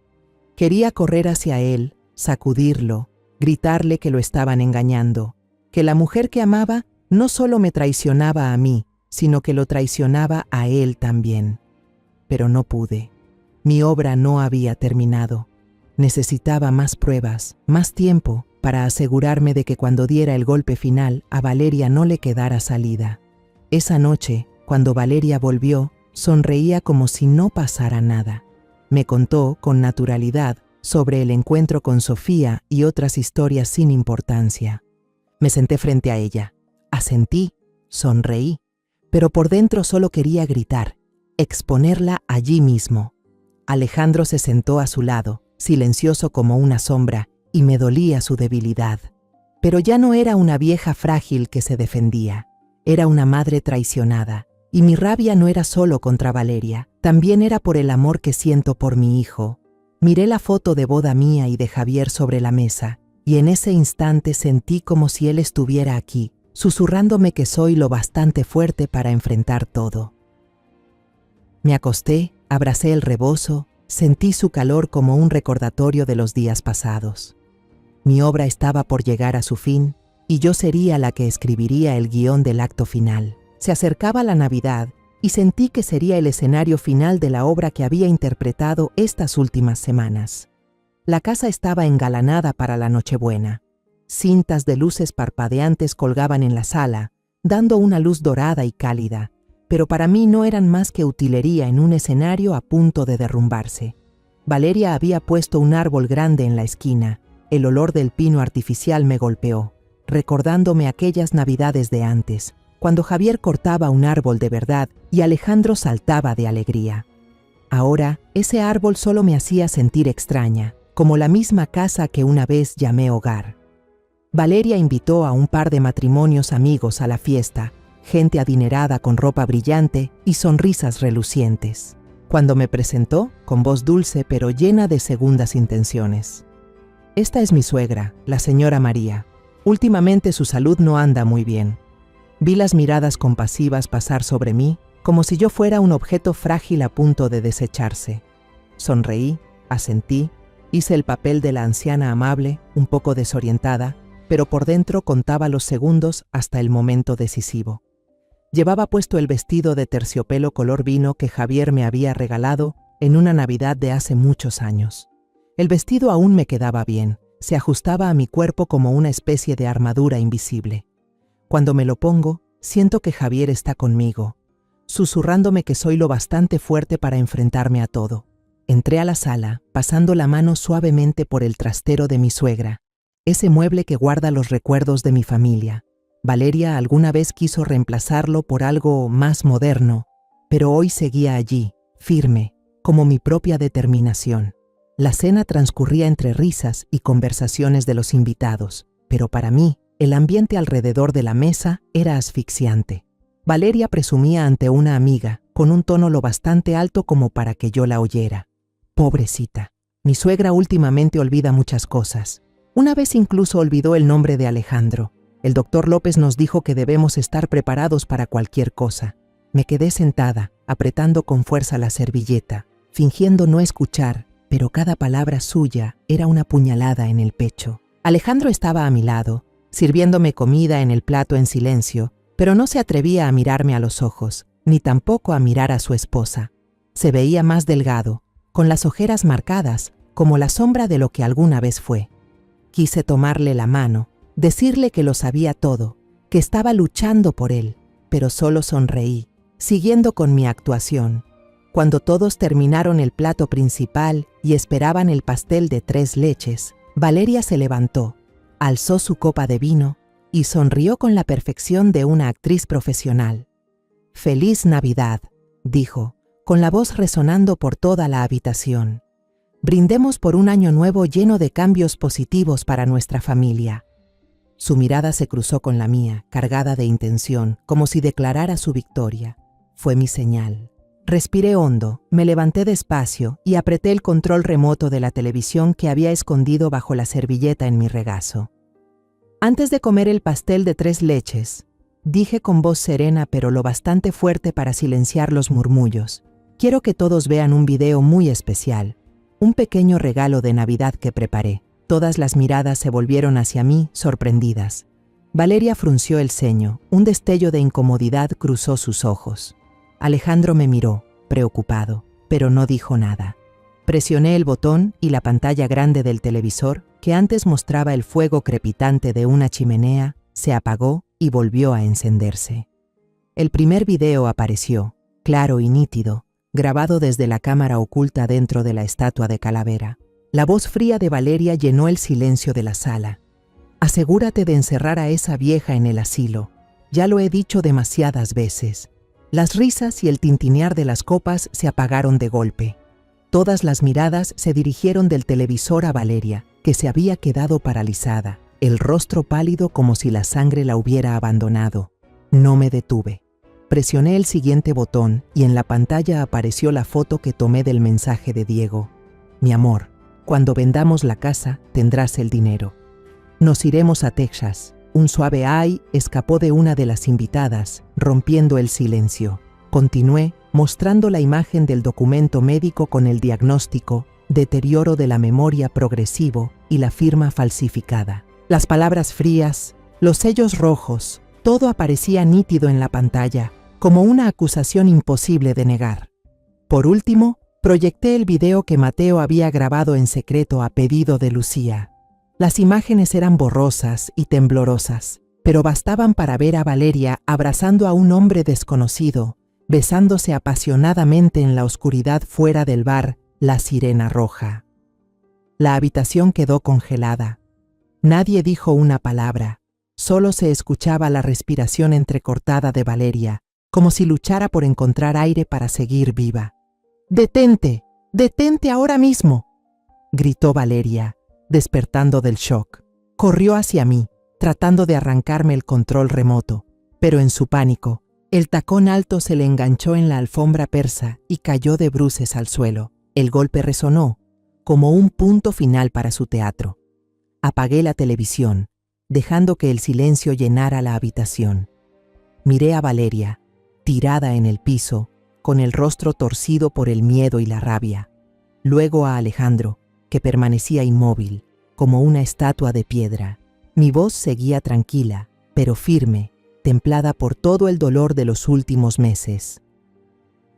S1: Quería correr hacia él, sacudirlo, gritarle que lo estaban engañando, que la mujer que amaba no solo me traicionaba a mí, sino que lo traicionaba a él también. Pero no pude. Mi obra no había terminado. Necesitaba más pruebas, más tiempo, para asegurarme de que cuando diera el golpe final a Valeria no le quedara salida. Esa noche, cuando Valeria volvió, sonreía como si no pasara nada. Me contó, con naturalidad, sobre el encuentro con Sofía y otras historias sin importancia. Me senté frente a ella. Asentí, sonreí, pero por dentro solo quería gritar, exponerla allí mismo. Alejandro se sentó a su lado, silencioso como una sombra, y me dolía su debilidad. Pero ya no era una vieja frágil que se defendía, era una madre traicionada, y mi rabia no era solo contra Valeria, también era por el amor que siento por mi hijo. Miré la foto de boda mía y de Javier sobre la mesa, y en ese instante sentí como si él estuviera aquí, susurrándome que soy lo bastante fuerte para enfrentar todo. Me acosté, abracé el rebozo, sentí su calor como un recordatorio de los días pasados. Mi obra estaba por llegar a su fin y yo sería la que escribiría el guión del acto final. Se acercaba la Navidad y sentí que sería el escenario final de la obra que había interpretado estas últimas semanas. La casa estaba engalanada para la Nochebuena. Cintas de luces parpadeantes colgaban en la sala, dando una luz dorada y cálida, pero para mí no eran más que utilería en un escenario a punto de derrumbarse. Valeria había puesto un árbol grande en la esquina. El olor del pino artificial me golpeó, recordándome aquellas navidades de antes, cuando Javier cortaba un árbol de verdad y Alejandro saltaba de alegría. Ahora, ese árbol solo me hacía sentir extraña, como la misma casa que una vez llamé hogar. Valeria invitó a un par de matrimonios amigos a la fiesta, gente adinerada con ropa brillante y sonrisas relucientes. Cuando me presentó, con voz dulce pero llena de segundas intenciones. Esta es mi suegra, la señora María. Últimamente su salud no anda muy bien. Vi las miradas compasivas pasar sobre mí, como si yo fuera un objeto frágil a punto de desecharse. Sonreí, asentí, hice el papel de la anciana amable, un poco desorientada, pero por dentro contaba los segundos hasta el momento decisivo. Llevaba puesto el vestido de terciopelo color vino que Javier me había regalado en una Navidad de hace muchos años. El vestido aún me quedaba bien, se ajustaba a mi cuerpo como una especie de armadura invisible. Cuando me lo pongo, siento que Javier está conmigo, susurrándome que soy lo bastante fuerte para enfrentarme a todo. Entré a la sala, pasando la mano suavemente por el trastero de mi suegra, ese mueble que guarda los recuerdos de mi familia. Valeria alguna vez quiso reemplazarlo por algo más moderno, pero hoy seguía allí, firme, como mi propia determinación. La cena transcurría entre risas y conversaciones de los invitados, pero para mí, el ambiente alrededor de la mesa era asfixiante. Valeria presumía ante una amiga, con un tono lo bastante alto como para que yo la oyera. Pobrecita, mi suegra últimamente olvida muchas cosas. Una vez incluso olvidó el nombre de Alejandro. El doctor López nos dijo que debemos estar preparados para cualquier cosa. Me quedé sentada, apretando con fuerza la servilleta, fingiendo no escuchar, pero cada palabra suya era una puñalada en el pecho. Alejandro estaba a mi lado, sirviéndome comida en el plato en silencio, pero no se atrevía a mirarme a los ojos, ni tampoco a mirar a su esposa. Se veía más delgado, con las ojeras marcadas, como la sombra de lo que alguna vez fue. Quise tomarle la mano, decirle que lo sabía todo, que estaba luchando por él, pero solo sonreí, siguiendo con mi actuación. Cuando todos terminaron el plato principal y esperaban el pastel de 3 leches, Valeria se levantó, alzó su copa de vino y sonrió con la perfección de una actriz profesional. «Feliz Navidad», dijo, con la voz resonando por toda la habitación. «Brindemos por un año nuevo lleno de cambios positivos para nuestra familia». Su mirada se cruzó con la mía, cargada de intención, como si declarara su victoria. Fue mi señal. Respiré hondo, me levanté despacio y apreté el control remoto de la televisión que había escondido bajo la servilleta en mi regazo. Antes de comer el pastel de 3 leches, dije con voz serena pero lo bastante fuerte para silenciar los murmullos. Quiero que todos vean un video muy especial, un pequeño regalo de Navidad que preparé. Todas las miradas se volvieron hacia mí, sorprendidas. Valeria frunció el ceño, un destello de incomodidad cruzó sus ojos. Alejandro me miró, preocupado, pero no dijo nada. Presioné el botón y la pantalla grande del televisor, que antes mostraba el fuego crepitante de una chimenea, se apagó y volvió a encenderse. El primer video apareció, claro y nítido, grabado desde la cámara oculta dentro de la estatua de calavera. La voz fría de Valeria llenó el silencio de la sala. «Asegúrate de encerrar a esa vieja en el asilo. Ya lo he dicho demasiadas veces». Las risas y el tintinear de las copas se apagaron de golpe. Todas las miradas se dirigieron del televisor a Valeria, que se había quedado paralizada, el rostro pálido como si la sangre la hubiera abandonado. No me detuve. Presioné el siguiente botón y en la pantalla apareció la foto que tomé del mensaje de Diego. «Mi amor, cuando vendamos la casa tendrás el dinero. Nos iremos a Texas». Un suave ay escapó de una de las invitadas, rompiendo el silencio. Continué, mostrando la imagen del documento médico con el diagnóstico, deterioro de la memoria progresivo y la firma falsificada. Las palabras frías, los sellos rojos, todo aparecía nítido en la pantalla, como una acusación imposible de negar. Por último, proyecté el video que Mateo había grabado en secreto a pedido de Lucía. Las imágenes eran borrosas y temblorosas, pero bastaban para ver a Valeria abrazando a un hombre desconocido, besándose apasionadamente en la oscuridad fuera del bar La Sirena Roja. La habitación quedó congelada. Nadie dijo una palabra, solo se escuchaba la respiración entrecortada de Valeria, como si luchara por encontrar aire para seguir viva. ¡Detente! ¡Detente ahora mismo!, gritó Valeria, despertando del shock. Corrió hacia mí, tratando de arrancarme el control remoto, pero en su pánico, el tacón alto se le enganchó en la alfombra persa y cayó de bruces al suelo. El golpe resonó, como un punto final para su teatro. Apagué la televisión, dejando que el silencio llenara la habitación. Miré a Valeria, tirada en el piso, con el rostro torcido por el miedo y la rabia. Luego a Alejandro, que permanecía inmóvil, como una estatua de piedra. Mi voz seguía tranquila, pero firme, templada por todo el dolor de los últimos meses.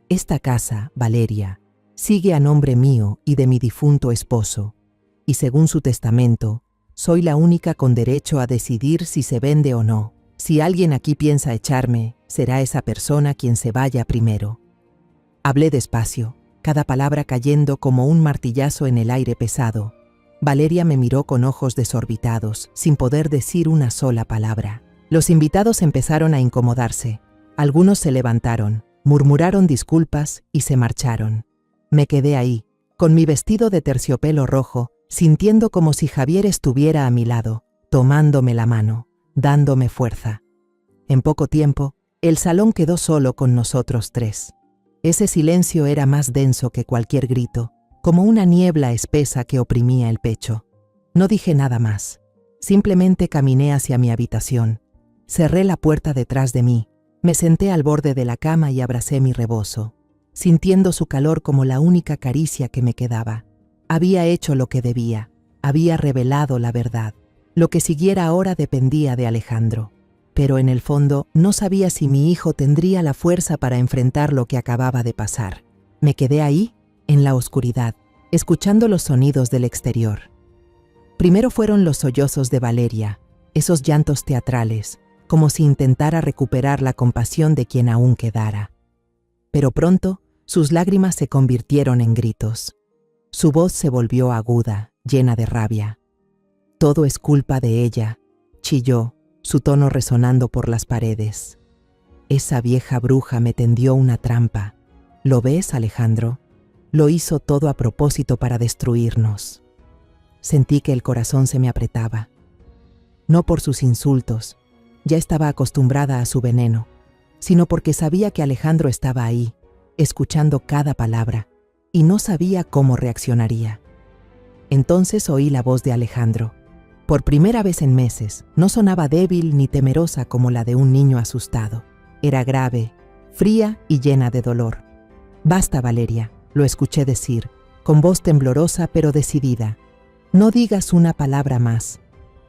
S1: Esta casa, Valeria, sigue a nombre mío y de mi difunto esposo, y según su testamento, soy la única con derecho a decidir si se vende o no. Si alguien aquí piensa echarme, será esa persona quien se vaya primero. Hablé despacio, cada palabra cayendo como un martillazo en el aire pesado. Valeria me miró con ojos desorbitados, sin poder decir una sola palabra. Los invitados empezaron a incomodarse. Algunos se levantaron, murmuraron disculpas y se marcharon. Me quedé ahí, con mi vestido de terciopelo rojo, sintiendo como si Javier estuviera a mi lado, tomándome la mano, dándome fuerza. En poco tiempo, el salón quedó solo con nosotros tres. Ese silencio era más denso que cualquier grito, como una niebla espesa que oprimía el pecho. No dije nada más. Simplemente caminé hacia mi habitación. Cerré la puerta detrás de mí, me senté al borde de la cama y abracé mi rebozo, sintiendo su calor como la única caricia que me quedaba. Había hecho lo que debía, había revelado la verdad. Lo que siguiera ahora dependía de Alejandro. Pero en el fondo no sabía si mi hijo tendría la fuerza para enfrentar lo que acababa de pasar. Me quedé ahí, en la oscuridad, escuchando los sonidos del exterior. Primero fueron los sollozos de Valeria, esos llantos teatrales, como si intentara recuperar la compasión de quien aún quedara. Pero pronto, sus lágrimas se convirtieron en gritos. Su voz se volvió aguda, llena de rabia. Todo es culpa de ella, chilló, su tono resonando por las paredes. Esa vieja bruja me tendió una trampa. ¿Lo ves, Alejandro? Lo hizo todo a propósito para destruirnos. Sentí que el corazón se me apretaba. No por sus insultos, ya estaba acostumbrada a su veneno, sino porque sabía que Alejandro estaba ahí, escuchando cada palabra, y no sabía cómo reaccionaría. Entonces oí la voz de Alejandro. Por primera vez en meses, no sonaba débil ni temerosa como la de un niño asustado. Era grave, fría y llena de dolor. «Basta, Valeria», lo escuché decir, con voz temblorosa pero decidida. «No digas una palabra más».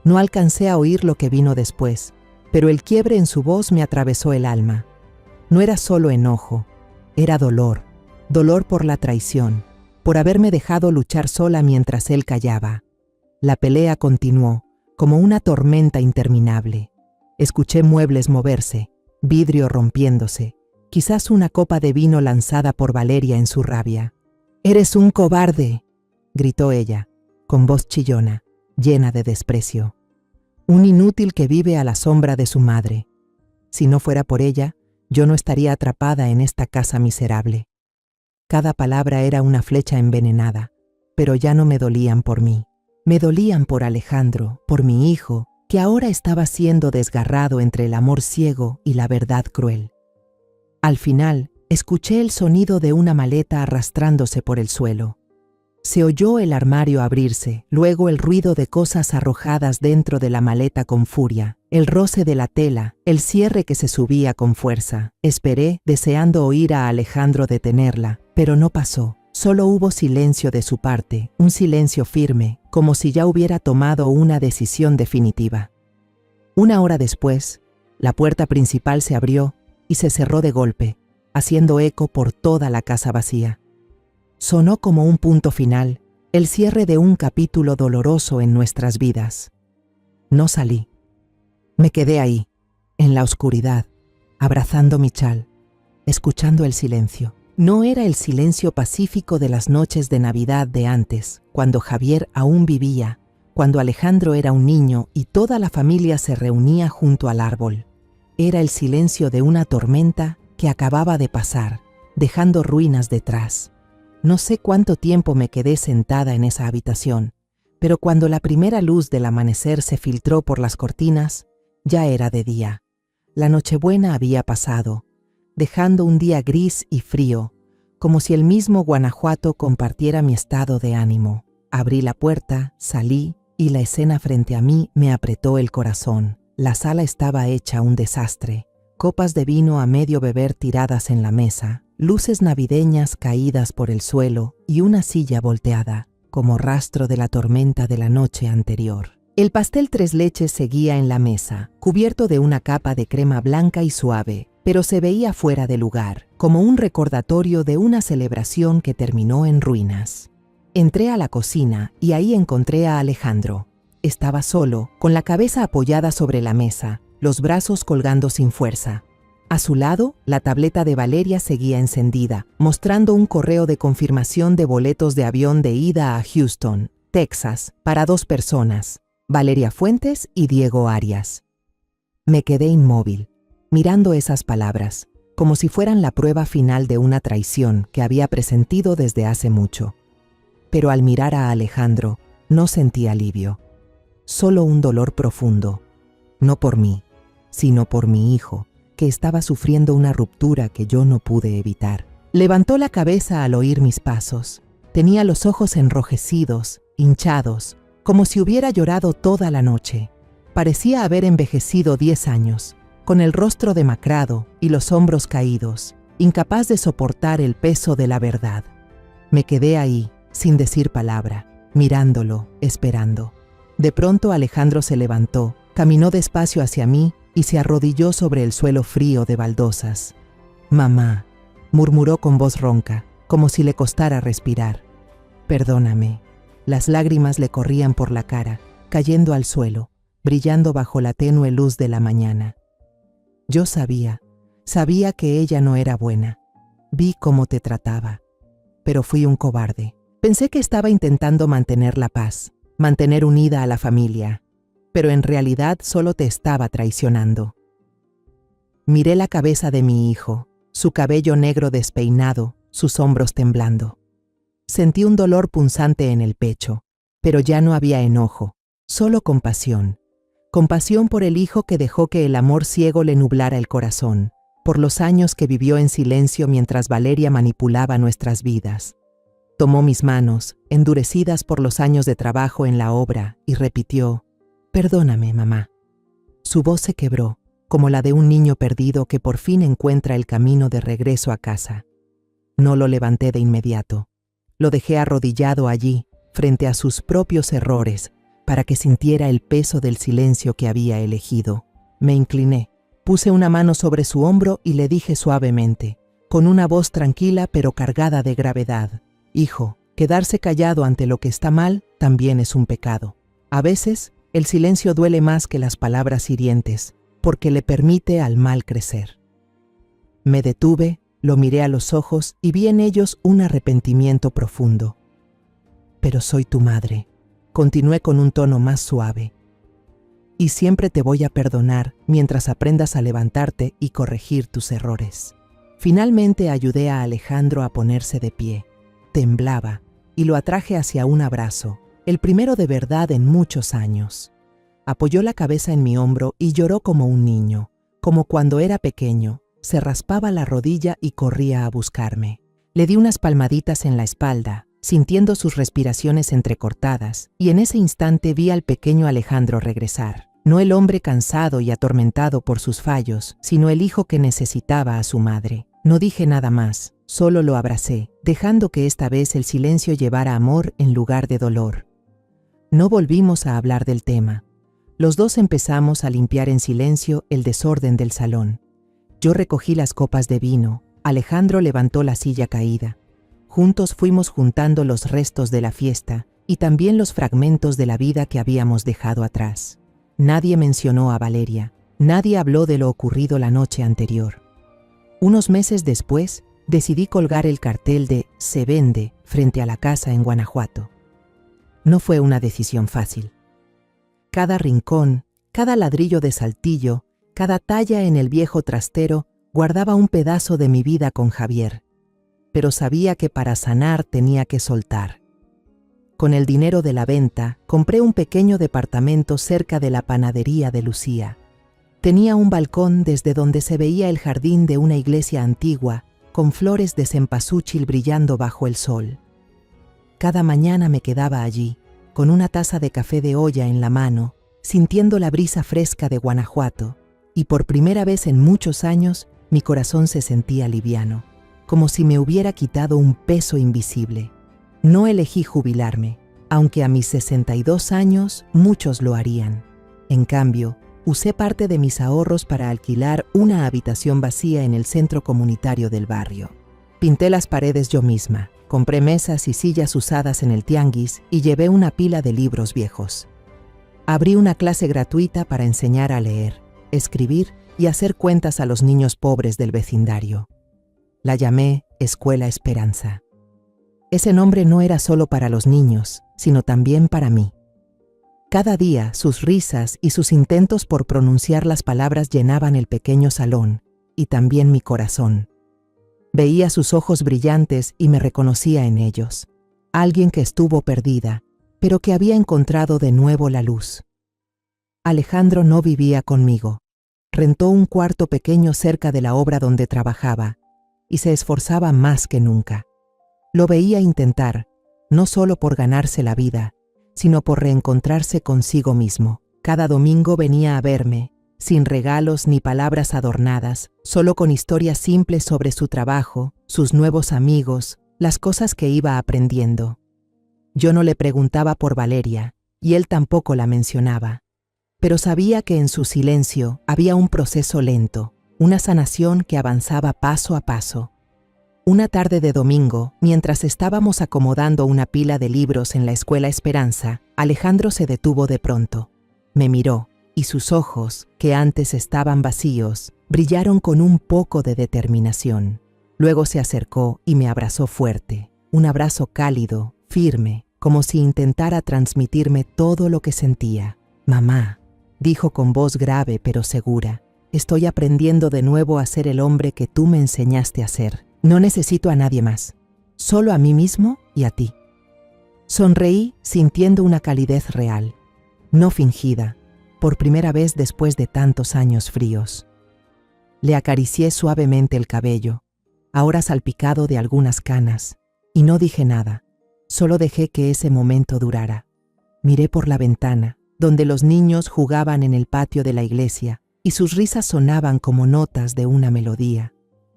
S1: No alcancé a oír lo que vino después, pero el quiebre en su voz me atravesó el alma. No era solo enojo, era dolor. Dolor por la traición, por haberme dejado luchar sola mientras él callaba. La pelea continuó, como una tormenta interminable. Escuché muebles moverse, vidrio rompiéndose, quizás una copa de vino lanzada por Valeria en su rabia. «¡Eres un cobarde!», gritó ella, con voz chillona, llena de desprecio. «Un inútil que vive a la sombra de su madre. Si no fuera por ella, yo no estaría atrapada en esta casa miserable». Cada palabra era una flecha envenenada, pero ya no me dolían por mí. Me dolían por Alejandro, por mi hijo, que ahora estaba siendo desgarrado entre el amor ciego y la verdad cruel. Al final, escuché el sonido de una maleta arrastrándose por el suelo. Se oyó el armario abrirse, luego el ruido de cosas arrojadas dentro de la maleta con furia, el roce de la tela, el cierre que se subía con fuerza. Esperé, deseando oír a Alejandro detenerla, pero no pasó. Solo hubo silencio de su parte, un silencio firme, como si ya hubiera tomado una decisión definitiva. Una hora después, la puerta principal se abrió y se cerró de golpe, haciendo eco por toda la casa vacía. Sonó como un punto final, el cierre de un capítulo doloroso en nuestras vidas. No salí. Me quedé ahí, en la oscuridad, abrazando mi chal, escuchando el silencio. No era el silencio pacífico de las noches de Navidad de antes, cuando Javier aún vivía, cuando Alejandro era un niño y toda la familia se reunía junto al árbol. Era el silencio de una tormenta que acababa de pasar, dejando ruinas detrás. No sé cuánto tiempo me quedé sentada en esa habitación, pero cuando la primera luz del amanecer se filtró por las cortinas, ya era de día. La Nochebuena había pasado, dejando un día gris y frío, como si el mismo Guanajuato compartiera mi estado de ánimo. Abrí la puerta, salí, y la escena frente a mí me apretó el corazón. La sala estaba hecha un desastre. Copas de vino a medio beber tiradas en la mesa, luces navideñas caídas por el suelo y una silla volteada, como rastro de la tormenta de la noche anterior. El pastel tres leches seguía en la mesa, cubierto de una capa de crema blanca y suave, pero se veía fuera de lugar, como un recordatorio de una celebración que terminó en ruinas. Entré a la cocina y ahí encontré a Alejandro. Estaba solo, con la cabeza apoyada sobre la mesa, los brazos colgando sin fuerza. A su lado, la tableta de Valeria seguía encendida, mostrando un correo de confirmación de boletos de avión de ida a Houston, Texas, para 2 personas, Valeria Fuentes y Diego Arias. Me quedé inmóvil, mirando esas palabras, como si fueran la prueba final de una traición que había presentido desde hace mucho. Pero al mirar a Alejandro, no sentí alivio, solo un dolor profundo, no por mí, sino por mi hijo, que estaba sufriendo una ruptura que yo no pude evitar. Levantó la cabeza al oír mis pasos. Tenía los ojos enrojecidos, hinchados, como si hubiera llorado toda la noche. Parecía haber envejecido 10 años, con el rostro demacrado y los hombros caídos, incapaz de soportar el peso de la verdad. Me quedé ahí, sin decir palabra, mirándolo, esperando. De pronto Alejandro se levantó, caminó despacio hacia mí y se arrodilló sobre el suelo frío de baldosas. «Mamá», murmuró con voz ronca, como si le costara respirar. «Perdóname». Las lágrimas le corrían por la cara, cayendo al suelo, brillando bajo la tenue luz de la mañana. Yo sabía que ella no era buena. Vi cómo te trataba, pero fui un cobarde. Pensé que estaba intentando mantener la paz, mantener unida a la familia, pero en realidad solo te estaba traicionando. Miré la cabeza de mi hijo, su cabello negro despeinado, sus hombros temblando. Sentí un dolor punzante en el pecho, pero ya no había enojo, solo compasión. Compasión por el hijo que dejó que el amor ciego le nublara el corazón, por los años que vivió en silencio mientras Valeria manipulaba nuestras vidas. Tomó mis manos, endurecidas por los años de trabajo en la obra, y repitió: «Perdóname, mamá». Su voz se quebró, como la de un niño perdido que por fin encuentra el camino de regreso a casa. No lo levanté de inmediato. Lo dejé arrodillado allí, frente a sus propios errores, para que sintiera el peso del silencio que había elegido. Me incliné, puse una mano sobre su hombro y le dije suavemente, con una voz tranquila pero cargada de gravedad: «Hijo, quedarse callado ante lo que está mal también es un pecado. A veces, el silencio duele más que las palabras hirientes, porque le permite al mal crecer». Me detuve, lo miré a los ojos y vi en ellos un arrepentimiento profundo. «Pero soy tu madre», continué con un tono más suave, «y siempre te voy a perdonar mientras aprendas a levantarte y corregir tus errores». Finalmente ayudé a Alejandro a ponerse de pie. Temblaba y lo atraje hacia un abrazo, el primero de verdad en muchos años. Apoyó la cabeza en mi hombro y lloró como un niño, como cuando era pequeño. Se raspaba la rodilla y corría a buscarme. Le di unas palmaditas en la espalda, sintiendo sus respiraciones entrecortadas, y en ese instante vi al pequeño Alejandro regresar. No el hombre cansado y atormentado por sus fallos, sino el hijo que necesitaba a su madre. No dije nada más, solo lo abracé, dejando que esta vez el silencio llevara amor en lugar de dolor. No volvimos a hablar del tema. Los dos empezamos a limpiar en silencio el desorden del salón. Yo recogí las copas de vino, Alejandro levantó la silla caída. Juntos fuimos juntando los restos de la fiesta y también los fragmentos de la vida que habíamos dejado atrás. Nadie mencionó a Valeria, nadie habló de lo ocurrido la noche anterior. Unos meses después, decidí colgar el cartel de "Se vende" frente a la casa en Guanajuato. No fue una decisión fácil. Cada rincón, cada ladrillo de saltillo, cada talla en el viejo trastero guardaba un pedazo de mi vida con Javier, pero sabía que para sanar tenía que soltar. Con el dinero de la venta, compré un pequeño departamento cerca de la panadería de Lucía. Tenía un balcón desde donde se veía el jardín de una iglesia antigua, con flores de cempasúchil brillando bajo el sol. Cada mañana me quedaba allí, con una taza de café de olla en la mano, sintiendo la brisa fresca de Guanajuato, y por primera vez en muchos años, mi corazón se sentía liviano, como si me hubiera quitado un peso invisible. No elegí jubilarme, aunque a mis 62 años muchos lo harían. En cambio, usé parte de mis ahorros para alquilar una habitación vacía en el centro comunitario del barrio. Pinté las paredes yo misma, compré mesas y sillas usadas en el tianguis y llevé una pila de libros viejos. Abrí una clase gratuita para enseñar a leer, escribir y hacer cuentas a los niños pobres del vecindario. La llamé Escuela Esperanza. Ese nombre no era solo para los niños, sino también para mí. Cada día, sus risas y sus intentos por pronunciar las palabras llenaban el pequeño salón, y también mi corazón. Veía sus ojos brillantes y me reconocía en ellos. Alguien que estuvo perdida, pero que había encontrado de nuevo la luz. Alejandro no vivía conmigo. Rentó un cuarto pequeño cerca de la obra donde trabajaba, y se esforzaba más que nunca. Lo veía intentar, no solo por ganarse la vida, sino por reencontrarse consigo mismo. Cada domingo venía a verme, sin regalos ni palabras adornadas, solo con historias simples sobre su trabajo, sus nuevos amigos, las cosas que iba aprendiendo. Yo no le preguntaba por Valeria, y él tampoco la mencionaba, pero sabía que en su silencio había un proceso lento, una sanación que avanzaba paso a paso. Una tarde de domingo, mientras estábamos acomodando una pila de libros en la Escuela Esperanza, Alejandro se detuvo de pronto. Me miró, y sus ojos, que antes estaban vacíos, brillaron con un poco de determinación. Luego se acercó y me abrazó fuerte, un abrazo cálido, firme, como si intentara transmitirme todo lo que sentía. «Mamá», dijo con voz grave pero segura, «estoy aprendiendo de nuevo a ser el hombre que tú me enseñaste a ser. No necesito a nadie más, solo a mí mismo y a ti». Sonreí sintiendo una calidez real, no fingida, por primera vez después de tantos años fríos. Le acaricié suavemente el cabello, ahora salpicado de algunas canas, y no dije nada, solo dejé que ese momento durara. Miré por la ventana, donde los niños jugaban en el patio de la iglesia, y sus risas sonaban como notas de una melodía.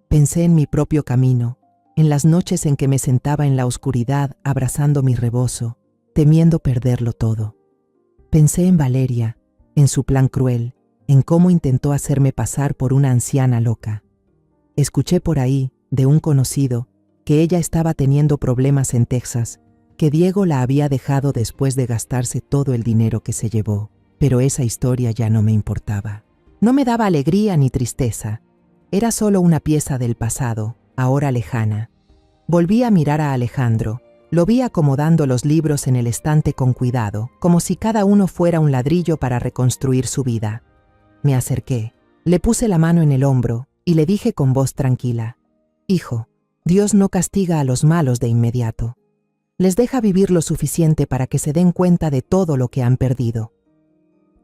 S1: Pensé en mi propio camino, en las noches en que me sentaba en la oscuridad abrazando mi rebozo, temiendo perderlo todo. Pensé en Valeria, en su plan cruel, en cómo intentó hacerme pasar por una anciana loca. Escuché por ahí, de un conocido, que ella estaba teniendo problemas en Texas, que Diego la había dejado después de gastarse todo el dinero que se llevó, pero esa historia ya no me importaba. No me daba alegría ni tristeza. Era solo una pieza del pasado, ahora lejana. Volví a mirar a Alejandro. Lo vi acomodando los libros en el estante con cuidado, como si cada uno fuera un ladrillo para reconstruir su vida. Me acerqué, le puse la mano en el hombro y le dije con voz tranquila: «Hijo, Dios no castiga a los malos de inmediato. Les deja vivir lo suficiente para que se den cuenta de todo lo que han perdido».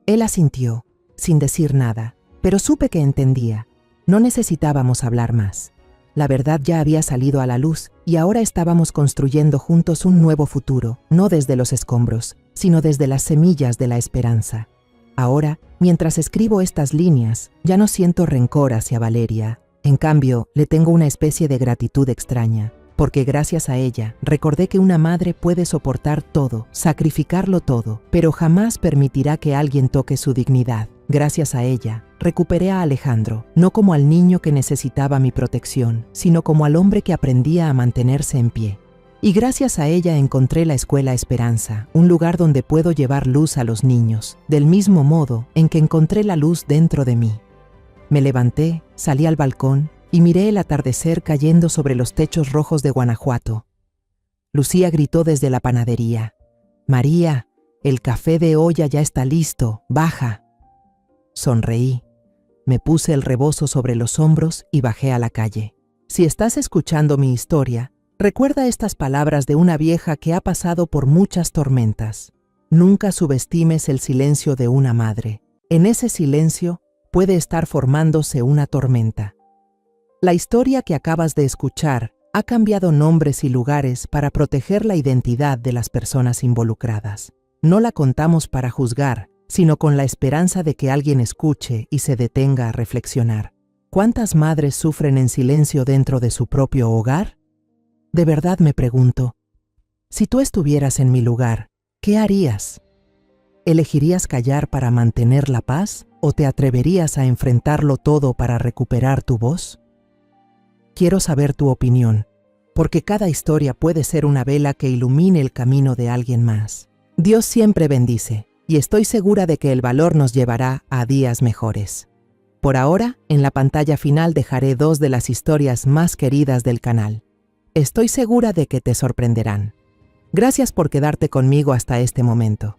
S1: Él asintió, sin decir nada, pero supe que entendía. No necesitábamos hablar más. La verdad ya había salido a la luz y ahora estábamos construyendo juntos un nuevo futuro, no desde los escombros, sino desde las semillas de la esperanza. Ahora, mientras escribo estas líneas, ya no siento rencor hacia Valeria. En cambio, le tengo una especie de gratitud extraña. porque gracias a ella recordé que una madre puede soportar todo, sacrificarlo todo, pero jamás permitirá que alguien toque su dignidad. Gracias a ella, recuperé a Alejandro, no como al niño que necesitaba mi protección, sino como al hombre que aprendía a mantenerse en pie. Y gracias a ella encontré la Escuela Esperanza, un lugar donde puedo llevar luz a los niños, del mismo modo en que encontré la luz dentro de mí. Me levanté, salí al balcón y miré el atardecer cayendo sobre los techos rojos de Guanajuato. Lucía gritó desde la panadería: «María, el café de olla ya está listo, baja». Sonreí, me puse el rebozo sobre los hombros y bajé a la calle. Si estás escuchando mi historia, recuerda estas palabras de una vieja que ha pasado por muchas tormentas. Nunca subestimes el silencio de una madre. En ese silencio puede estar formándose una tormenta. La historia que acabas de escuchar ha cambiado nombres y lugares para proteger la identidad de las personas involucradas. No la contamos para juzgar, sino con la esperanza de que alguien escuche y se detenga a reflexionar. ¿Cuántas madres sufren en silencio dentro de su propio hogar? De verdad me pregunto, si tú estuvieras en mi lugar, ¿qué harías? ¿Elegirías callar para mantener la paz o te atreverías a enfrentarlo todo para recuperar tu voz? Quiero saber tu opinión, porque cada historia puede ser una vela que ilumine el camino de alguien más. Dios siempre bendice, y estoy segura de que el valor nos llevará a días mejores. Por ahora, en la pantalla final dejaré 2 de las historias más queridas del canal. Estoy segura de que te sorprenderán. Gracias por quedarte conmigo hasta este momento.